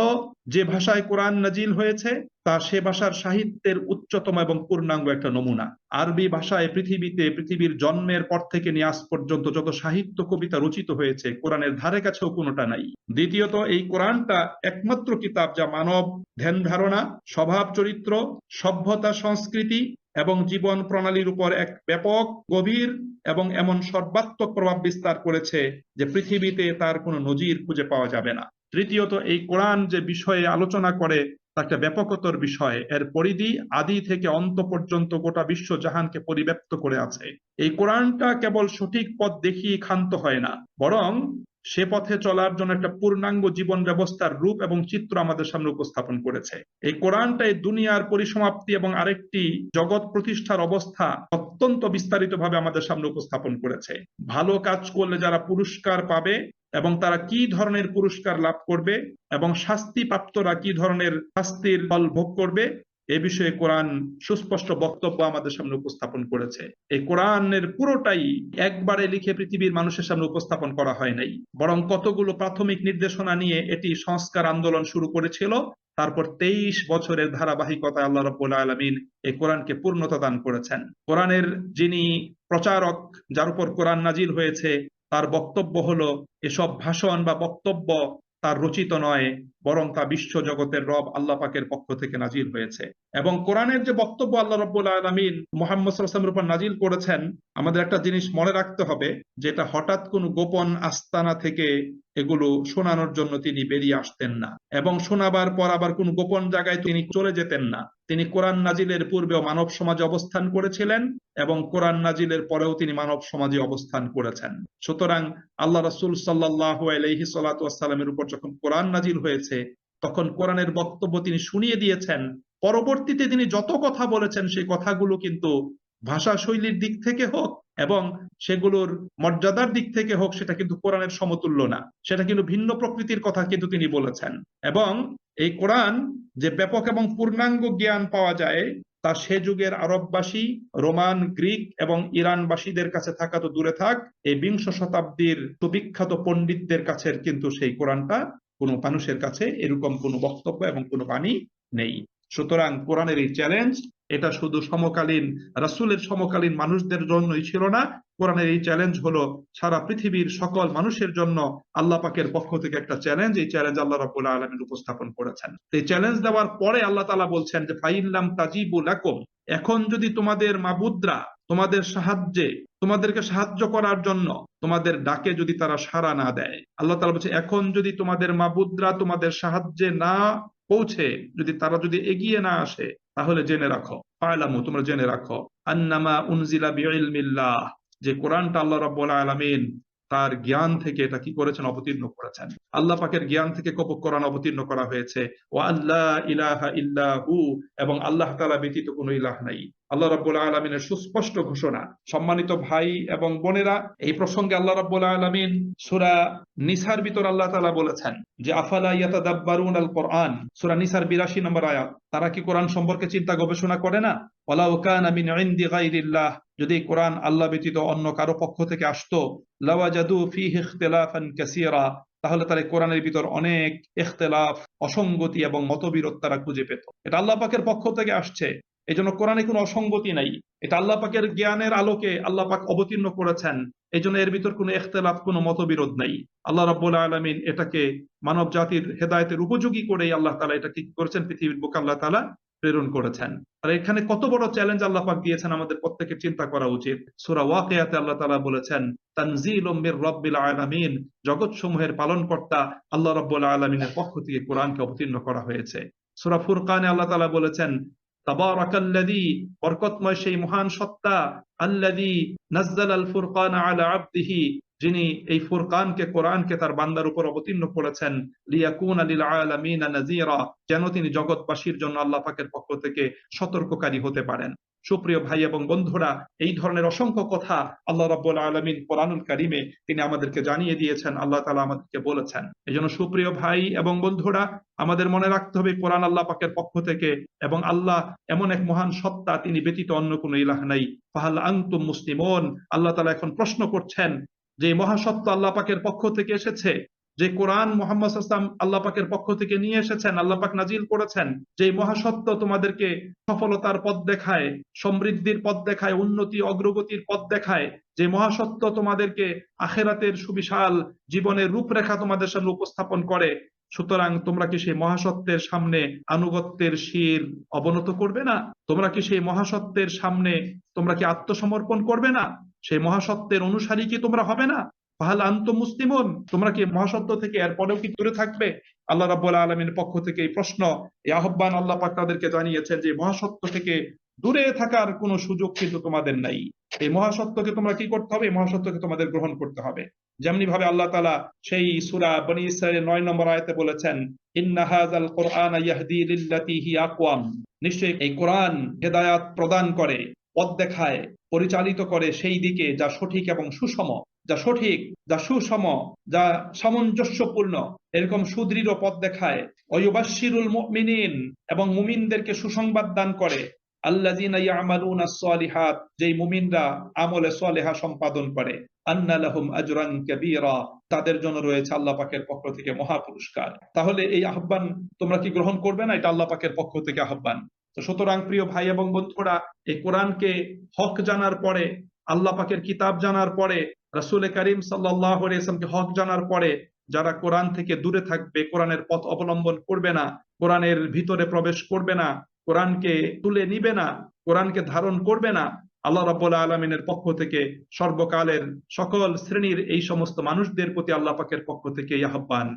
যে ভাষায় কোরআন নাজিল হয়েছে তা সে ভাষার সাহিত্যের উচ্চতম এবং পূর্ণাঙ্গ একটা নমুনা। আরবি ভাষায় পৃথিবীর জন্মের পর থেকে নিয়ে আজ পর্যন্ত যত সাহিত্য কবিতা রচিত হয়েছে, কোরআনের ধারে কাছেও কোনোটা নাই। দ্বিতীয়ত, এই কোরআনটা একমাত্র কিতাব যা মানব ধ্যান ধারণা, স্বভাব চরিত্র, সভ্যতা, সংস্কৃতি এবং জীবন প্রণালীর উপর এক ব্যাপক, গভীর এবং এমন সর্বাত্মক প্রভাব বিস্তার করেছে যে পৃথিবীতে তার কোনো নজির খুঁজে পাওয়া যাবে না। তৃতীয়ত, এই কোরআন যে বিষয়ে আলোচনা করে তা একটা ব্যাপকতর বিষয়। এর পরিধি আদি থেকে অন্ত পর্যন্ত গোটা বিশ্ব জাহানকে পরিব্যাপ্ত করে আছে। এই কোরআনটা কেবল সঠিক পথ দেখিয়ে ক্ষান্ত হয় না, বরং সে পথে চলার জন্য একটা পূর্ণাঙ্গ জীবন ব্যবস্থার রূপ এবং চিত্র আমাদের সামনে উপস্থাপন করেছে। এই কোরআনটা এই দুনিয়ার পরিসমাপ্তি এবং আরেকটি জগৎ প্রতিষ্ঠার অবস্থা অত্যন্ত বিস্তারিতভাবে আমাদের সামনে উপস্থাপন করেছে। ভালো কাজ করলে যারা পুরস্কার পাবে এবং তারা কি ধরনের পুরস্কার লাভ করবে, এবং শাস্তি প্রাপ্তরা কি ধরনের শাস্তির ফল ভোগ করবে, এ বিষয়ে কোরআন সুস্পষ্ট বক্তব্য আমাদের সামনে উপস্থাপন করেছে। এই কোরআনের পুরোটাই একবারে লিখে পৃথিবীর মানুষের সামনে উপস্থাপন করা হয় নাই, বরং কতগুলো প্রাথমিক নির্দেশনা নিয়ে এটি সংস্কার আন্দোলন শুরু করেছিল। তারপর 23 বছরের ধারাবাহিকতায় আল্লাহ রাব্বুল আলামিন এই কোরআনকে পূর্ণতা দান করেছেন। কোরআনের যিনি প্রচারক, যার উপর কোরআন নাজিল হয়েছে, তার বক্তব্য হলো এসব ভাষণ বা বক্তব্য তার রচিত নয়, বরং তা বিশ্ব জগতের রব আল্লাহ পাকের পক্ষ থেকে নাজিল হয়েছে। এবং কোরআনের যে বক্তব্য আল্লাহ রাব্বুল আলামিন মুহাম্মদ সাল্লাল্লাহু আলাইহি ওয়াসাল্লামের উপর নাজিল করেছেন, আমাদের একটা জিনিস মনে রাখতে হবে, যেটা হঠাৎ কোনো গোপন আস্তানা থেকে এগুলো শোনানোর জন্য তিনি বেরিয়ে আসতেন না, এবং শোনাবার পর আবার কোন গোপন জায়গায় তিনি চলে যেতেন না। তিনি কোরআন নাজিলের পূর্বেও মানব সমাজে অবস্থান করেছিলেন এবং কোরআন নাজিলের পরেও তিনি মানব সমাজে অবস্থান করেছেন। সুতরাং আল্লাহ রাসূল সাল্লাল্লাহু আলাইহি সাল্লাতু ওয়াসসালামের উপর যখন কোরআন নাজিল হয়েছে, তখন কোরআনের বক্তব্য তিনি শুনিয়ে দিয়েছেন। পরবর্তীতে তিনি যত কথা বলেছেন, সেই কথাগুলো কিন্তু ভাষা শৈলীর দিক থেকে হোক এবং সেগুলোর মর্যাদার দিক থেকে হোক, সেটা কিন্তু কোরআনের সমতুল্য না, সেটা কিন্তু ভিন্ন প্রকৃতির কথা কিন্তু তিনি বলেছেন। এবং এই কোরআন যে ব্যাপক এবং পূর্ণাঙ্গ জ্ঞান পাওয়া যায়, তা সে যুগের আরববাসী, রোমান, গ্রিক এবং ইরানবাসীদের কাছে থাকা তো দূরে থাক, এই 20 শতাব্দীর সুবিখ্যাত পণ্ডিতদের কাছে কিন্তু সেই কোরআনটা কোনো মানুষের কাছে এরকম কোনো বক্তব্য এবং কোনো বাণী নেই। সুতরাং কোরআনের এই চ্যালেঞ্জ, এটা শুধু সমকালীন রাসূলের সমকালীন মানুষদের জন্যই ছিল না, কোরআনের এই চ্যালেঞ্জ হলো সারা পৃথিবীর সকল মানুষের জন্য আল্লাহ পাকের পক্ষ থেকে একটা চ্যালেঞ্জ। এই চ্যালেঞ্জ আল্লাহ রাব্বুল আলামিন উপস্থাপন করেছেন। এই চ্যালেঞ্জ দেওয়ার পরে আল্লাহ তাআলা বলছেন যে ফাইল্লাম তাজিবু লাকুম, এখন যদি তোমাদের মাবুদরা তোমাদের সাহায্যে, তোমাদেরকে সাহায্য করার জন্য তোমাদের ডাকে যদি তারা সাড়া না দেয়, আল্লাহ তাআলা বলছে এখন যদি তোমাদের মাবুদরা তোমাদের সাহায্যে না পৌঁছে, যদি তারা যদি এগিয়ে না আসে, তাহলে জেনে রাখো, ফালামু, তোমরা জেনে রাখো, আন্নামা উনজিলা বিইলমিল্লাহ, যে কোরআনটা আল্লাহ রাব্বুল আলামিন তার জ্ঞান থেকে এটা কি করেছেন, অবতীর্ণ করেছেন। আল্লাহ পাকের জ্ঞান থেকে কোরআন অবতীর্ণ করা হয়েছে। ওয়া আল্লা ইলাহা ইল্লাহু, এবং আল্লাহ তাআলা ব্যতীত কোনো ইলাহ নাই। আল্লাহ রাব্বুল আলামিনের সুস্পষ্ট ঘোষণা। সম্মানিত ভাই এবং বোনেরা, এই প্রসঙ্গে আল্লাহ রাব্বুল আলামিন সূরা নিসার ভিতর আল্লাহ তাআলা বলেছেন যে আফালা ইয়াতাদাব্বারুনাল কোরআন, সূরা নিসার 82 নম্বর আয়াত, তারা কি কোরআন সম্পর্কে চিন্তা গবেষণা করে না? ওয়ালাউ কানা মিন ইনদি গায়রিল্লাহ, যদি কোরআন আল্লাহ ব্যতীত অন্য কারো পক্ষ থেকে আসতো, লাওয়াজাদু ফীহি ইখতিলাফান কাসীরা, তাহলে তারা কোরআনের ভিতর অনেক ইখতিলাফ, অসঙ্গতি এবং মতবিরোধ তারা খুঁজে পেত। এটা আল্লাহ পাকের পক্ষ থেকে আসছে, এই জন্য কোরআনে কোনো অসঙ্গতি নাই। এটা আল্লাহ পাকের জ্ঞানের আলোকে আল্লাহ পাক অবতীর্ণ করেছেন, এই জন্য এর ভিতর কোনো ইখতিলাফ, কোনো মতবিরোধ নাই। আল্লাহ রাব্বুল আলামিন এটাকে মানব জাতির হেদায়েতের উপযোগী করেই আল্লাহ তাআলা এটা কি করেছেন, পৃথিবীর বুকে আল্লাহ তাআলা প্রেরণ করেছেন। আর এখানে কত বড় চ্যালেঞ্জ আল্লাহ পাক দিয়েছেন, আমাদের প্রত্যেকের চিন্তা করা উচিত। সূরা ওয়াকিয়াতে আল্লাহ তাআলা বলেছেন তানজিলুম মির রাব্বিল আলামিন, জগৎ সমূহের পালনকর্তা আল্লাহ রাব্বুল আলামিনের পক্ষ থেকে কোরআনকে অবতীর্ণ করা হয়েছে। সূরা ফুরকানে আল্লাহ তাআলা বলেছেন তাবারাকাল্লাযী, বরকতময় সেই মহান সত্তা, আল্লাযী নাযালাল ফুরকানা আলা আবদিহি, যিনি এই ফুরকানকে, কোরআনকে তার বান্দার উপর অবতীর্ণ করেছেন, লিয়াকুনা লিল আলামিনা নাযীরা, যেন তিনি জগৎবাসীর জন্য আল্লাহ পাকের পক্ষ থেকে সতর্ককারী হতে পারেন। সুপ্রিয় ভাই এবং বন্ধুরা, এই ধরনের অসংখ্য কথা আল্লাহ রাব্বুল আলামিন কোরআনুল কারীমে তিনি আমাদেরকে জানিয়ে দিয়েছেন, আল্লাহ তাআলা আমাদেরকে বলেছেন। এজন্য সুপ্রিয় ভাই এবং বন্ধুরা, আমাদের মনে রাখতে হবে কোরআন আল্লাহ পাকের পক্ষ থেকে, এবং আল্লাহ এমন এক মহান সত্তা, তিনি ব্যতীত অন্য কোনো ইলাহ নাই। ফাহাল আনতুম মুসলিমুন, আল্লাহ তাআলা এখন প্রশ্ন করছেন যে মহাসত্য আল্লাহ পাকের পক্ষ থেকে এসেছে, যে কোরআন মুহাম্মদ সাল্লাল্লাহু আলাইহি ওয়াসাল্লাম আল্লাহ পাকের পক্ষ থেকে নিয়ে এসেছেন, আল্লাহ পাক নাজিল করেছেন, যে মহাসত্য তোমাদেরকে সফলতার পথ দেখায়, সমৃদ্ধির পথ দেখায়, উন্নতি অগ্রগতির পথ দেখায়, যে মহাসত্য তোমাদেরকে আখিরাতের সুবিশাল জীবনের রূপরেখা তোমাদের সামনে উপস্থাপন করে। সুতরাং তোমরা কি সেই মহাসত্যের সামনে আনুগত্যের শির অবনত করবে না? তোমরা কি সেই মহাসত্যের সামনে তোমরা কি আত্মসমর্পণ করবে না? সেই মহাসত্যের অনুসারী কি তোমরা হবে না? ফাহাল আনতুম মুসলিমুন, তোমরা কি মহাসত্য থেকে এরপরেও কি দূরে থাকবে? আল্লাহ রাব্বুল আলামিনের পক্ষ থেকে এই প্রশ্ন, এই আহ্বান আল্লাহ পাক তাদেরকে জানিয়েছেন যে মহাসত্য থেকে দূরে থাকার কোনো সুযোগ কিন্তু তোমাদের নাই। এই মহাসত্যকে তোমরা কি করতে হবে? এই মহাসত্যকে তোমাদের গ্রহণ করতে হবে। যেমনি ভাবে আল্লাহ তাআলা সেই সূরা বনী ইসরাঈলের 9 নম্বর আয়াতে বলেছেন, ইন্না হাযাল কুরআনা ইয়াহদি লিল্লাতী হিয়া আকওয়াম, নিশ্চয়ই এই কোরআন হেদায়াত প্রদান করে, পথ দেখায়, পরিচালিত করে সেই দিকে যা সঠিক এবং সুষম। যা সঠিক, যা সুষম, যা সামঞ্জস্যপূর্ণ, এরকম সুদৃঢ় পথ দেখায়। ওয়ায়ুবাশশিরুল মুমিনিন, এবং মুমিনদেরকে সুসংবাদ দান করে। আল্লাযীনা ইয়ামালুনাস সালিহাত, যেই মুমিনরা আমলে সালেহা সম্পাদন করে। আন্না লাহুম আজরান কাবীরা, তাদের জন্য রয়েছে আল্লাহ পাকের পক্ষ থেকে মহা পুরস্কার। তাহলে এই আহ্বান তোমরা কি গ্রহণ করবে না? এটা আল্লাহ পাকের পক্ষ থেকে আহ্বান। তো সুতরাং প্রিয় ভাই এবং বন্ধুরা, এই কোরআনকে হক জানার পরে, আল্লাহ পাকের কিতাব জানার পরে, রাসূল করিম সাল্লাল্লাহু আলাইহি ওয়াসাল্লামকে হক জানার পরে যারা কোরআন থেকে দূরে থাকবে, কোরআনের পথ অবলম্বন করবে না, কোরআনের ভিতরে প্রবেশ করবে না, কোরআনকে তুলে নিবে না, কোরআনকে ধারণ করবে না, আল্লাহ রাব্বুল আলামিনের পক্ষ থেকে সর্বকালের সকল শ্রেণীর এই সমস্ত মানুষদের প্রতি আল্লাহ পাকের পক্ষ থেকে এই আহ্বান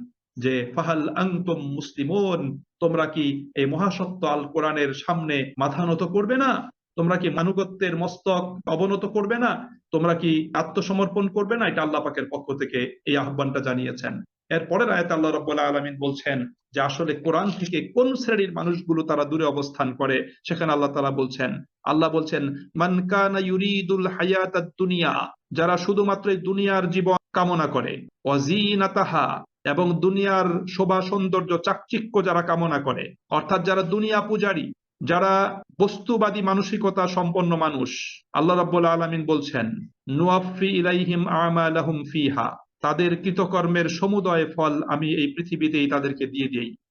যে ফাহাল আনতুম মুসলিমুন, তোমরা কি এই মহাসত্য আল কোরআনের সামনে মাথা নত করবে না? তোমরা কি মানুগত্যের মস্তক অবনত করবে না? তোমরা কি আত্মসমর্পণ করবে না? এটা আল্লাহ পাকের পক্ষ থেকে এই আহ্বানটা জানিয়েছেন। এর পরের আয়াতে আল্লাহ রাব্বুল আলামিন বলছেন যে আসলে কোরআন থেকে কোন শ্রেণীর মানুষগুলো তারা দূরে অবস্থান করে। সেখানে আল্লাহ বলছেন মান কানা ইউরিদুল হায়াতাদ দুনিয়া, যারা শুধুমাত্র এই দুনিয়ার জীবন কামনা করে, ওয়াজিনাতাহা, এবং দুনিয়ার শোভা সৌন্দর্য চাকচিক্য যারা কামনা করে, অর্থাৎ যারা দুনিয়া পূজারী, যারা বস্তুবাদী মানসিকতা সম্পন্ন মানুষ, আল্লাহ রাব্বুল আলামিন বলছেন নুওয়াফি ইলাইহিম আমালাহুম ফিহা, তাদের কৃতকর্মের সমুদয় ফল আমি এই পৃথিবীতেই তাদেরকে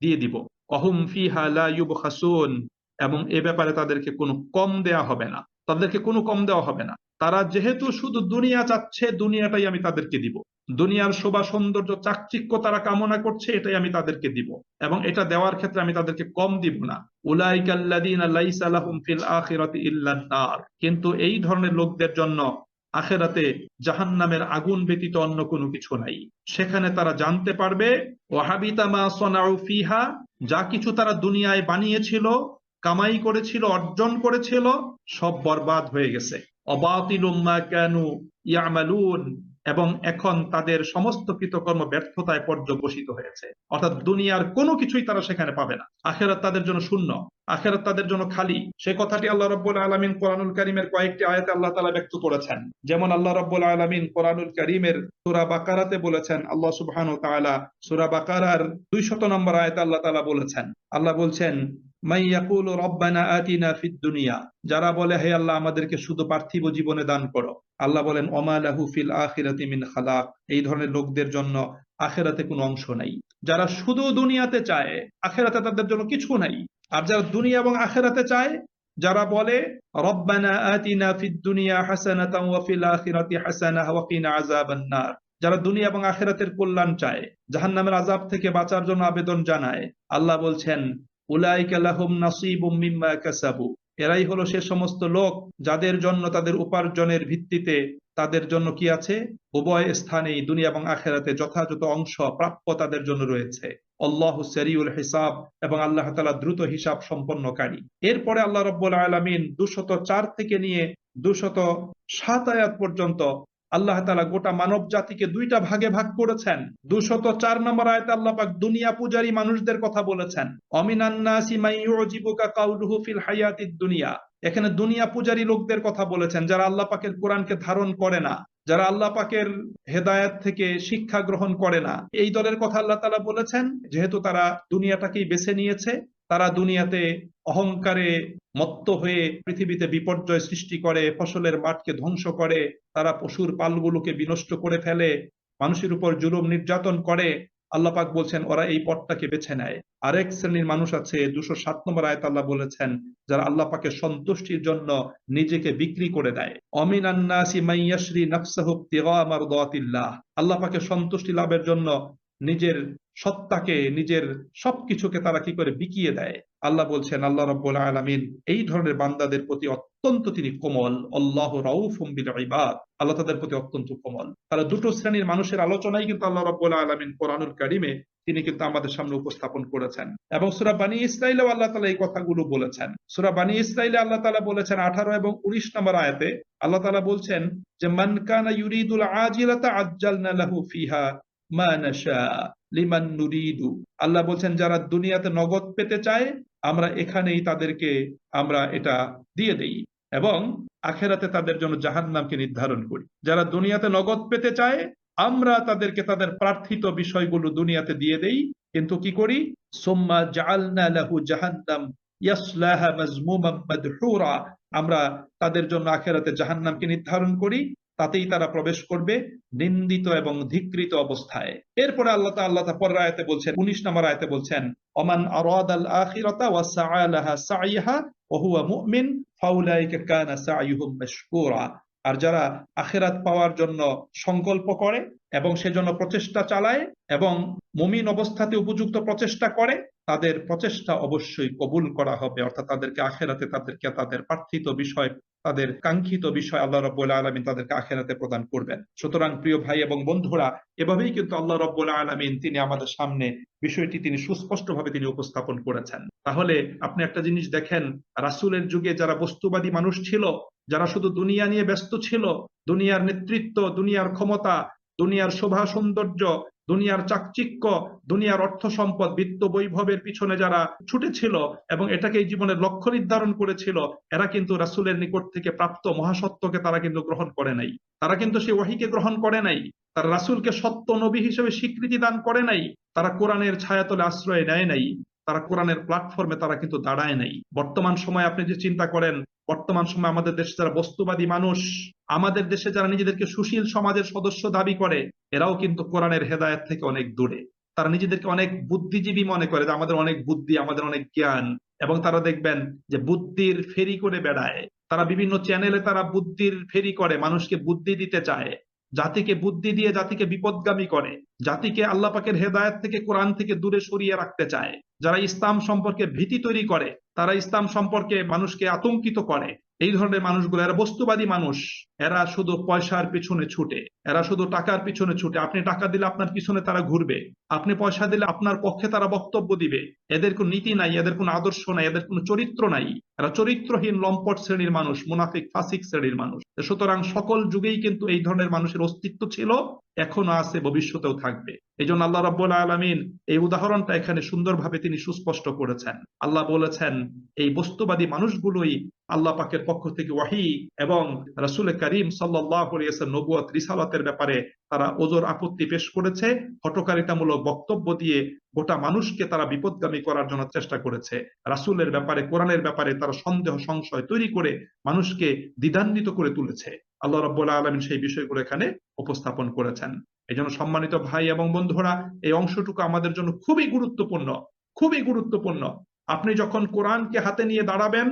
দিয়ে দিব। অহুম ফিহা লা ইউবখাসুন, এবং এ ব্যাপারে তাদেরকে কোনো কম দেয়া হবে না, তাদেরকে কোনো কম দেওয়া হবে না। তারা যেহেতু শুধু দুনিয়া চাচ্ছে, দুনিয়াটাই আমি তাদেরকে দিব। দুনিয়ার শোভা সৌন্দর্য চাকচিক্য তারা কামনা করছে, এটাই আমি তাদেরকে দিব, এবং এটা দেওয়ার ক্ষেত্রে আমি তাদেরকে কম দিব না। উলাইকাল্লাযীনা লাইসা লাহুম ফিল আখিরাতি ইল্লান নার, কিন্তু এই ধরনের লোকদের জন্য আখেরাতে জাহান্নামের আগুন ব্যতীত অন্য কোনো কিছু নাই। সেখানে তারা জানতে পারবে ওয়াহাবিতা মা সনাউ ফিহা, যা কিছু তারা দুনিয়ায় বানিয়েছিল, কামাই করেছিল, অর্জন করেছিল, সব বরবাদ হয়ে গেছে। অবাতিলুম মা কানু ইয়ামালুন, এবং এখন তাদের সমস্ত কৃতকর্ম ব্যর্থতায় পর্যবসিত হয়েছে। অর্থাৎ দুনিয়ার কোনো কিছুই তারা সেখানে পাবে না। আখেরাত তাদের জন্য শূন্য, আখেরাত তাদের জন্য খালি। সে কথাটি আল্লাহ রাব্বুল আলামিন কোরআনুল কারীমের কয়েকটি আয়াতে আল্লাহ তাআলা ব্যক্ত করেছেন। যেমন আল্লাহ রাব্বুল আলামিন কোরআনুল কারীমের সূরা বাকারাতে বলেছেন, আল্লাহ সুবহানাহু ওয়া তাআলা সূরা বাকারার 200 নম্বর আয়াতে আল্লাহ তাআলা বলেছেন, আল্লাহ বলছেন মান ইয়াকুলু রব্বানা আতিনা ফিদ দুনিয়া, যারা বলে হে আল্লাহ আমাদেরকে শুধু পার্থিব জীবনে দান করো। আল্লাহ বলেন ওমা লাহু ফিল আখিরাতি মিন খালাক, এই ধরনের লোকদের জন্য আখেরাতে কোনো অংশ নাই। যারা শুধু দুনিয়াতে চায়, আখেরাতে তাদের জন্য কিছু নাই। আর যারা দুনিয়া এবং আখেরাতে চায়, যারা বলে রব্বানা আতিনা ফিদ দুনিয়া হাসানাতাও ওয়া ফিল আখিরাতি হাসানাহ ওয়া কিনা আযাবান নার, যারা দুনিয়া এবং আখেরাতের কল্যাণ চায়, জাহান্নামের আযাব থেকে বাঁচার জন্য আবেদন জানায়, আল্লাহ বলছেন উলাইকা লাহুম নাসীবুম মিম্মা কাসাবু, এরাই হলো সে সমস্ত লোক যাদের জন্য তাদের উপার্জনের ভিত্তিতে তাদের জন্য কি আছে, উভয় স্থানেই দুনিয়া এবং আখেরাতে যথাযথ অংশ প্রাপ্য তাদের জন্য রয়েছে। আল্লাহু সারিউল হিসাব, এবং আল্লাহ তাআলা দ্রুত হিসাব সম্পন্নকারী। এরপরে আল্লাহ রাব্বুল আলামিন 204 থেকে নিয়ে 207 আয়াত পর্যন্ত আল্লাহ তাআলা গোটা মানব জাতিকে দুইটা ভাগে ভাগ করেছেন। 204 নম্বর আয়াতে আল্লাহ পাক দুনিয়া পূজারী মানুষদের কথা বলেছেন, অমিনান নাসি মান ইউজিবুকা কাউলুহু ফিল হায়াতিদ দুনিয়া, এখানে দুনিয়া পূজারী লোকদের কথা বলেছেন, যারা আল্লাহ পাকের কোরআনকে ধারণ করে না, যারা আল্লাহ পাকের হেদায়েত থেকে শিক্ষা গ্রহণ করে না, এই দলের কথা আল্লাহ তাআলা বলেছেন। যেহেতু তারা দুনিয়াটাকেই বেছে নিয়েছে, তারা দুনিয়াতে অহংকারে মত্ত হয়ে পৃথিবীতে বিপর্যয় সৃষ্টি করে, ফসলের মাঠকে ধ্বংস করে, তারা পশুর পালগুলোকে বিনষ্ট করে ফেলে, মানুষের উপর জুলুম নির্যাতন করে। আল্লাহ পাক বলছেন ওরা এই পথটাকে বেছে নেয়। আরেক শ্রেণীর মানুষ আছে, 207 নম্বর আয়াত আল্লাহ বলেছেন, যারা আল্লাহ পাকের সন্তুষ্টির জন্য নিজেকে বিক্রি করে দেয়। অমিনান নাসি মান ইয়াশরি নাফসাহু ইবতিগা মারদাতিল্লাহ, আল্লাহ পাকের সন্তুষ্টি লাভের জন্য নিজের সত্তাকে, নিজের সবকিছুকে তারা কি করে বিকিয়ে দেয়। আল্লাহ বলছেন, আল্লাহ রাব্বুল আলামিন এই ধরনের বান্দাদের প্রতি অত্যন্ত তিনি কোমল। আল্লাহু রাউফুম বিল ইবাদ, আল্লাহ তাদের প্রতি অত্যন্ত কোমল। তারা দুটো শ্রেণীর মানুষের আলোচনাই কিন্তু আল্লাহ রাব্বুল আলামিন কোরআনুল কারীমে তিনি কিন্তু আমাদের সামনে উপস্থাপন করেছেন। এবং সূরা বনী ইসরাঈলেও আল্লাহ তাআলা এই কথাগুলো বলেছেন। সূরা বনী ইসরাঈলে আল্লাহ তাআলা বলেছেন 18 এবং 19 নম্বর আয়াতে আল্লাহ তাআলা বলছেন যে মান কানা ইউরিদুল আজিলাতা আজ্জালনা লাহু ফিহা মা নাশা লিমান নুরিদু, আল্লাহ বলছেন যারা দুনিয়াতে নগদ পেতে চায় আমরা এখানেই তাদেরকে আমরা এটা দিয়ে দেই। এবং আখেরাতে তাদের জন্য জাহান্নামকে নির্ধারণ করি। যারা দুনিয়াতে নগদ পেতে চায়, আমরা তাদেরকে তাদের প্রার্থিত বিষয়গুলো দুনিয়াতে দিয়ে দেই, কিন্তু কি করি? সুম্মা জাআলনা লাহু জাহান্নাম ইয়াসলাহা মাযমুমান মাদহুরা, আমরা তাদের জন্য আখেরাতে জাহান্নামকে নির্ধারণ করি, তাতেই তারা প্রবেশ করবে নিন্দিত এবং ধিক্কৃত অবস্থায়। এরপরে আল্লাহ পরের আয়াতে বলছেন, 19 নম্বর আয়াতে বলছেন, ওমান আরাদাল আখিরাতা ওয়া সাআ লাহা সাইহা ওয়া হুয়া মুমিন ফাউলাইকা কানা সাইয়ুহুম মাশকুরা। আর যারা আখিরাত পাওয়ার জন্য সংকল্প করে এবং সেজন্য প্রচেষ্টা চালায় এবং মুমিন অবস্থাতে উপযুক্ত প্রচেষ্টা করে, তাদের প্রচেষ্টা অবশ্যই কবুল করা হবে, অর্থাৎ তাদেরকে আখিরাতে তাদেরকে তাদের প্রার্থিত বিষয়, তাদের কাঙ্ক্ষিত বিষয় আল্লাহ রাব্বুল আলামিন তাদেরকে আখিরাতে প্রদান করবেন। সুতরাং প্রিয় ভাই এবং বন্ধুরা, এভাবেই কিন্তু আল্লাহ রাব্বুল আলামিন তিনি আমাদের সামনে বিষয়টি তিনি সুস্পষ্টভাবে তিনি উপস্থাপন করেছেন। তাহলে আপনি একটা জিনিস দেখেন, রাসূলের যুগে যারা বস্তুবাদী মানুষ ছিল, যারা শুধু দুনিয়া নিয়ে ব্যস্ত ছিল, দুনিয়ার নেতৃত্ব, দুনিয়ার ক্ষমতা, দুনিয়ার শোভা সৌন্দর্য, দুনিয়ার চাকচিক্য, দুনিয়ার অর্থ সম্পদ, বিত্ত বৈভবের পিছনে যারা ছুটেছিল এবং এটাকে জীবনের লক্ষ্য নির্ধারণ করেছিল, এরা কিন্তু রাসূলের নিকট থেকে প্রাপ্ত মহাসত্যকে তারা কিন্তু গ্রহণ করে নাই। তারা কিন্তু সেই ওহীকে গ্রহণ করে নাই। তারা রাসূলকে সত্য নবী হিসেবে স্বীকৃতি দান করে নাই। তারা কোরআনের ছায়াতলে আশ্রয় নেয় নাই। তারা কোরআনের প্ল্যাটফর্মে তারা কিন্তু দাঁড়ায় নাই। বর্তমান সময় আপনি যে চিন্তা করেন, বর্তমান সময় আমাদের দেশে যারা বস্তুবাদী মানুষ, আমাদের দেশে যারা নিজেদেরকে সুশীল সমাজের সদস্য দাবি করে, এরাও কিন্তু কোরআনের হেদায়েত থেকে অনেক দূরে। তারা নিজেদেরকে অনেক বুদ্ধিজীবী মনে করে, যে আমাদের অনেক বুদ্ধি, আমাদের অনেক জ্ঞান, এবং তারা দেখবেন যে বুদ্ধির ফেরি করে বেড়ায়। তারা বিভিন্ন চ্যানেলে তারা বুদ্ধির ফেরি করে, মানুষকে বুদ্ধি দিতে চায়, জাতিকে বুদ্ধি দিয়ে জাতিকে বিপদগামী করে, জাতিকে আল্লাহ পাকের হেদায়েত থেকে, কোরআন থেকে দূরে সরিয়ে রাখতে চায়। যারা ইসলাম সম্পর্কে ভীতি তৈরি করে, তারা ইসলাম সম্পর্কে মানুষকে আতঙ্কিত করে, এই ধরনের মানুষগুলো, এরা বস্তুবাদী মানুষ। এরা শুধু পয়সার পিছনে ছুটে, এরা শুধু টাকার পিছনে ছুটে। আপনি টাকা দিলে আপনার পিছনে তারা ঘুরবে, আপনি পয়সা দিলে আপনার পক্ষে তারা বক্তব্য দিবে। এদের কোনো নীতি নাই, এদের কোনো আদর্শ নাই, এদের কোনো চরিত্র নাই। এরা চরিত্রহীন লম্পট শ্রেণীর মানুষ, মুনাফিক ফাসিক শ্রেণীর মানুষ। সুতরাং সকল যুগেই কিন্তু এই ধরনের মানুষের অস্তিত্ব ছিল, এখনো আছে, ভবিষ্যতেও থাকবে। এই জন্য আল্লাহ রাব্বুল আলামিন এই উদাহরণটা এখানে সুন্দরভাবে তিনি সুস্পষ্ট করেছেন। আল্লাহ বলেছেন, এই বস্তুবাদী মানুষগুলোই আল্লাহ পাকের পক্ষ থেকে ওয়াহী এবং রাসূল করিম সাল্লাল্লাহু আলাইহি ওয়াসাল্লাম নবুয়ত রিসালাতের ব্যাপারে তারা ওজর আপত্তি পেশ করেছে, হঠকারিতামূলক বক্তব্য দিয়ে গোটা মানুষকে তারা বিপদগামী করার জন্য চেষ্টা করেছে। রাসূলের ব্যাপারে, কোরআনের ব্যাপারে তারা সন্দেহ সংশয় তৈরি করে মানুষকে দ্বিধান্বিত করে তুলেছে। আল্লাহ রাব্বুল আলামিন সেই বিষয়গুলো এখানে উপস্থাপন করেছেন। এই জন্য সম্মানিত ভাই এবং বন্ধুরা, এই অংশটুকু আমাদের জন্য খুবই গুরুত্বপূর্ণ, খুবই গুরুত্বপূর্ণ। আপনি যখন কোরআনকে হাতে নিয়ে দাঁড়াবেন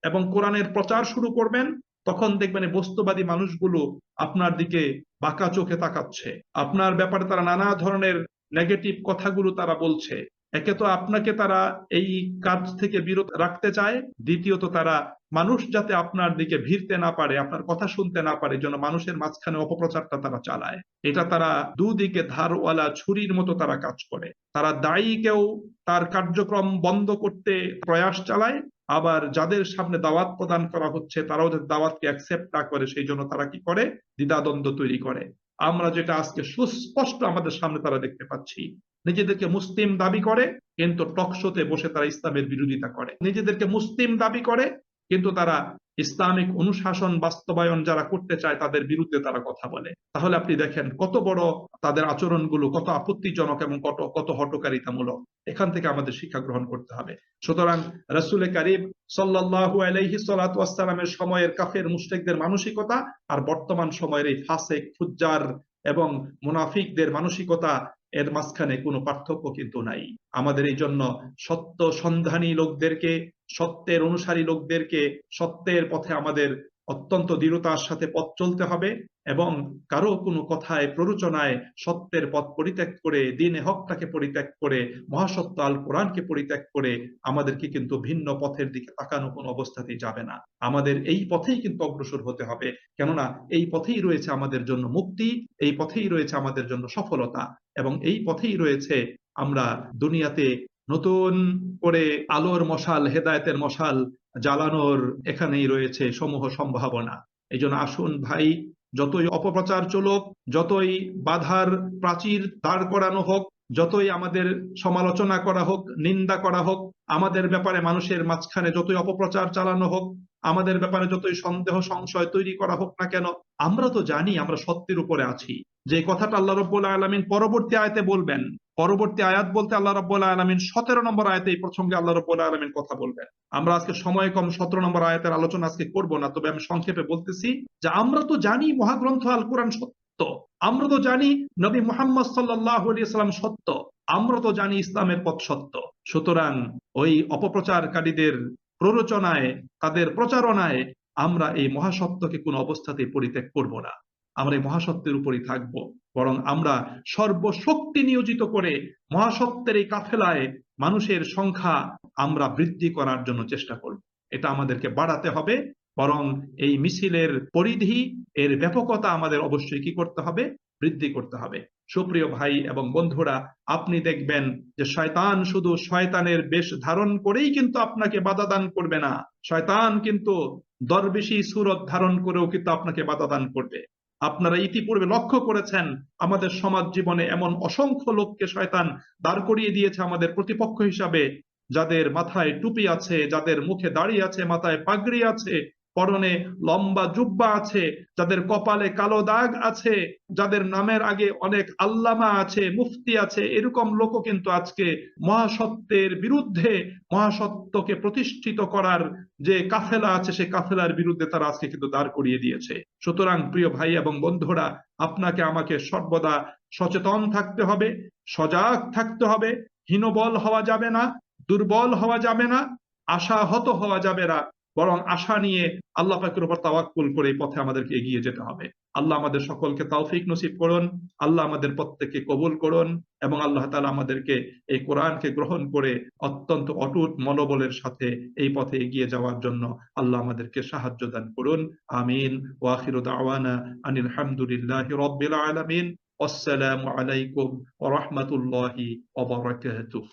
এবং কোরআনের প্রচার শুরু করবেন, তখন দেখবেন এই বস্তুবাদী মানুষগুলো আপনার দিকে বাঁকা চোখে তাকাচ্ছে। আপনার ব্যাপারে তারা নানা ধরনের নেগেটিভ কথাগুলো তারা বলছে। একে তো আপনাকে তারা এই কাজ থেকে বিরত রাখতে চায়, দ্বিতীয়ত তারা মানুষ যাতে আপনার দিকে ভিড়তে না পারে, আপনার কথা শুনতে না পারে, যেন মানুষের মাঝখানে অপপ্রচারটা তারা চালায়। এটা তারা দুদিকে ধারওয়ালা ছুরির মতো তারা কাজ করে। তারা দায়ীকেও তার কার্যক্রম বন্ধ করতে প্রয়াস চালায়, আবার যাদের সামনে দাওয়াত প্রদান করা হচ্ছে তারাও যাতে দাওয়াতকে অ্যাকসেপ্ট না করে, সেই জন্য তারা কি করে? দ্বিধাদ্বন্দ্ব তৈরি করে। আমরা যেটা আজকে সুস্পষ্ট আমাদের সামনে তারা দেখতে পাচ্ছি, নিজেদেরকে মুসলিম দাবি করে কিন্তু টকশোতে বসে তারা ইসলামের বিরোধিতা করে। নিজেদেরকে মুসলিম দাবি করে কিন্তু তারা ইসলামিক অনুশাসন বাস্তবায়ন যারা করতে চায় তাদের বিরুদ্ধে তারা কথা বলে। তাহলে আপনি দেখেন কত বড় তাদের আচরণগুলো, কত আপত্তিজনক এবং কত কত হঠকারিতামূলক। এখান থেকে আমাদের শিক্ষা গ্রহণ করতে হবে। সুতরাং রাসূল করিম সাল্লাল্লাহু আলাইহি সাল্লাতু ওয়াসসালামের সময়ের কাফের মুশরিকদের মানসিকতা আর বর্তমান সময়ের এই ফাসিক ফুজ্জার এবং মুনাফিকদের মানসিকতা, এর মাঝখানে কোনো পার্থক্য কিন্তু নাই। আমাদের এই জন্য সত্য সন্ধানী লোকদেরকে, সত্যের অনুসারী লোকদেরকে সত্যের পথে আমাদের অত্যন্ত দৃঢ়তার সাথে পথ চলতে হবে এবং কারো কোনো কথায় প্ররোচনায় সত্যের পথ পরিত্যাগ করে, দ্বীনে হকটাকে পরিত্যাগ করে, মহাসত্য আল কোরআনকে পরিত্যাগ করে আমাদেরকে কিন্তু ভিন্ন পথের দিকে তাকানো কোনো অবস্থাতেই যাবে না। আমাদের এই পথেই কিন্তু অগ্রসর হতে হবে, কেননা এই পথেই রয়েছে আমাদের জন্য মুক্তি, এই পথেই রয়েছে আমাদের জন্য সফলতা, এবং এই পথেই রয়েছে আমরা দুনিয়াতে নতুন করে আলোর মশাল, হেদায়েতের মশাল জ্বালানোর এখানেই রয়েছে সমূহ সম্ভাবনা। এই জন্য আসুন ভাই, যতই অপপ্রচার চলুক, যতই বাধার প্রাচীর দাঁড় করানো হোক, যতই আমাদের সমালোচনা করা হোক, নিন্দা করা হোক, আমাদের ব্যাপারে মানুষের মাঝখানে যতই অপপ্রচার চালানো হোক, আমাদের ব্যাপারে যতই সন্দেহ সংশয় তৈরি করা হোক না কেন, আমরা তো জানি আমরা সত্যের উপরে আছি। যে কথাটা আল্লাহ রাব্বুল আলামিন পরবর্তী আয়াতে বলবেন, পরবর্তী আয়াত বলতে আল্লাহ রাব্বুল আলামিন 17 নম্বর আয়াতে এই প্রসঙ্গে আল্লাহ রাব্বুল আলামিন কথা বলবেন। আমরা আজকে সময় কম, 17 নম্বর আয়াতের আলোচনা আজকে করব না, তবে আমি সংক্ষেপে বলতেছি যে আমরা তো জানি মহাগ্রন্থ আল কোরআন সত্য, আমরা তো জানি নবী মুহাম্মদ সাল্লাল্লাহু আলাইহি সাল্লাম সত্য, আমরা তো জানি ইসলামের পথ সত্য। সুতরাং ওই অপপ্রচারকারীদের প্ররোচনায়, তাদের প্রচারণায় আমরা এই মহাসত্যকে কোনো অবস্থাতেই পরিত্যাগ করব না। আমরা এই মহাসত্যের উপরই থাকব, বরং আমরা সর্বশক্তি নিয়োজিত করে মহাসত্যের এই কাফেলায় মানুষের সংখ্যা আমরা বৃদ্ধি করার জন্য চেষ্টা করব। এটা আমাদেরকে বাড়াতে হবে, বরং এই মিছিলের পরিধি, এর ব্যাপকতা আমাদের অবশ্যই কি করতে হবে, বৃদ্ধি করতে হবে। সুপ্রিয় ভাই এবং বন্ধুরা, আপনি দেখবেন যে শয়তান শুধু শয়তানের বেশ ধারণ করেই কিন্তু আপনাকে বাধা দান করবে না, শয়তান কিন্তু দরবেশী সুরত ধারণ করেও কিন্তু আপনাকে বাধা দান করবে। আপনারা ইতিপূর্বে লক্ষ্য করেছেন আমাদের সমাজ জীবনে এমন অসংখ্য লোককে শয়তান দাঁড় করিয়ে দিয়েছে আমাদের প্রতিপক্ষ হিসাবে, যাদের মাথায় টুপি আছে, যাদের মুখে দাড়ি আছে, মাথায় পাগড়ি আছে, পরনে লম্বা জুব্বা আছে, যাদের কপালে কালো দাগ আছে, যাদের নামের আগে অনেক আল্লামা আছে, মুফতি আছে, এরকম লোকও কিন্তু আজকে মহাসত্যের বিরুদ্ধে, মহাসত্যকে প্রতিষ্ঠিত করার যে কাফেলা আছে সেই কাফেলার বিরুদ্ধে তারা আজকে কিন্তু দাঁড় করিয়ে দিয়েছে। সুতরাং প্রিয় ভাই এবং বন্ধুরা, আপনাকে আমাকে সর্বদা সচেতন থাকতে হবে, সজাগ থাকতে হবে, হীনবল হওয়া যাবে না, দুর্বল হওয়া যাবে না, আশাহত হওয়া যাবে না, বরং আশা নিয়ে আল্লাহ পাকের উপর তাওয়াক্কুল করে এই পথে আমাদেরকে এগিয়ে যেতে হবে। আল্লাহ আমাদের সকলকে তৌফিক নসিব করুন, আল্লাহ আমাদের প্রত্যেককে কবুল করুন, এবং আল্লাহ তাআলা আমাদেরকে এই কোরআনকে গ্রহণ করে অত্যন্ত অটুট মনোবলের সাথে এই পথে এগিয়ে যাওয়ার জন্য আল্লাহ আমাদেরকে সাহায্য দান করুন। আমিন। ওয়া আখিরু দাওয়ানা আনিল হামদুলিল্লাহি রাব্বিল আলামিন। আসসালামু আলাইকুম ওয়া রাহমাতুল্লাহি ওয়া বারাকাতুহু।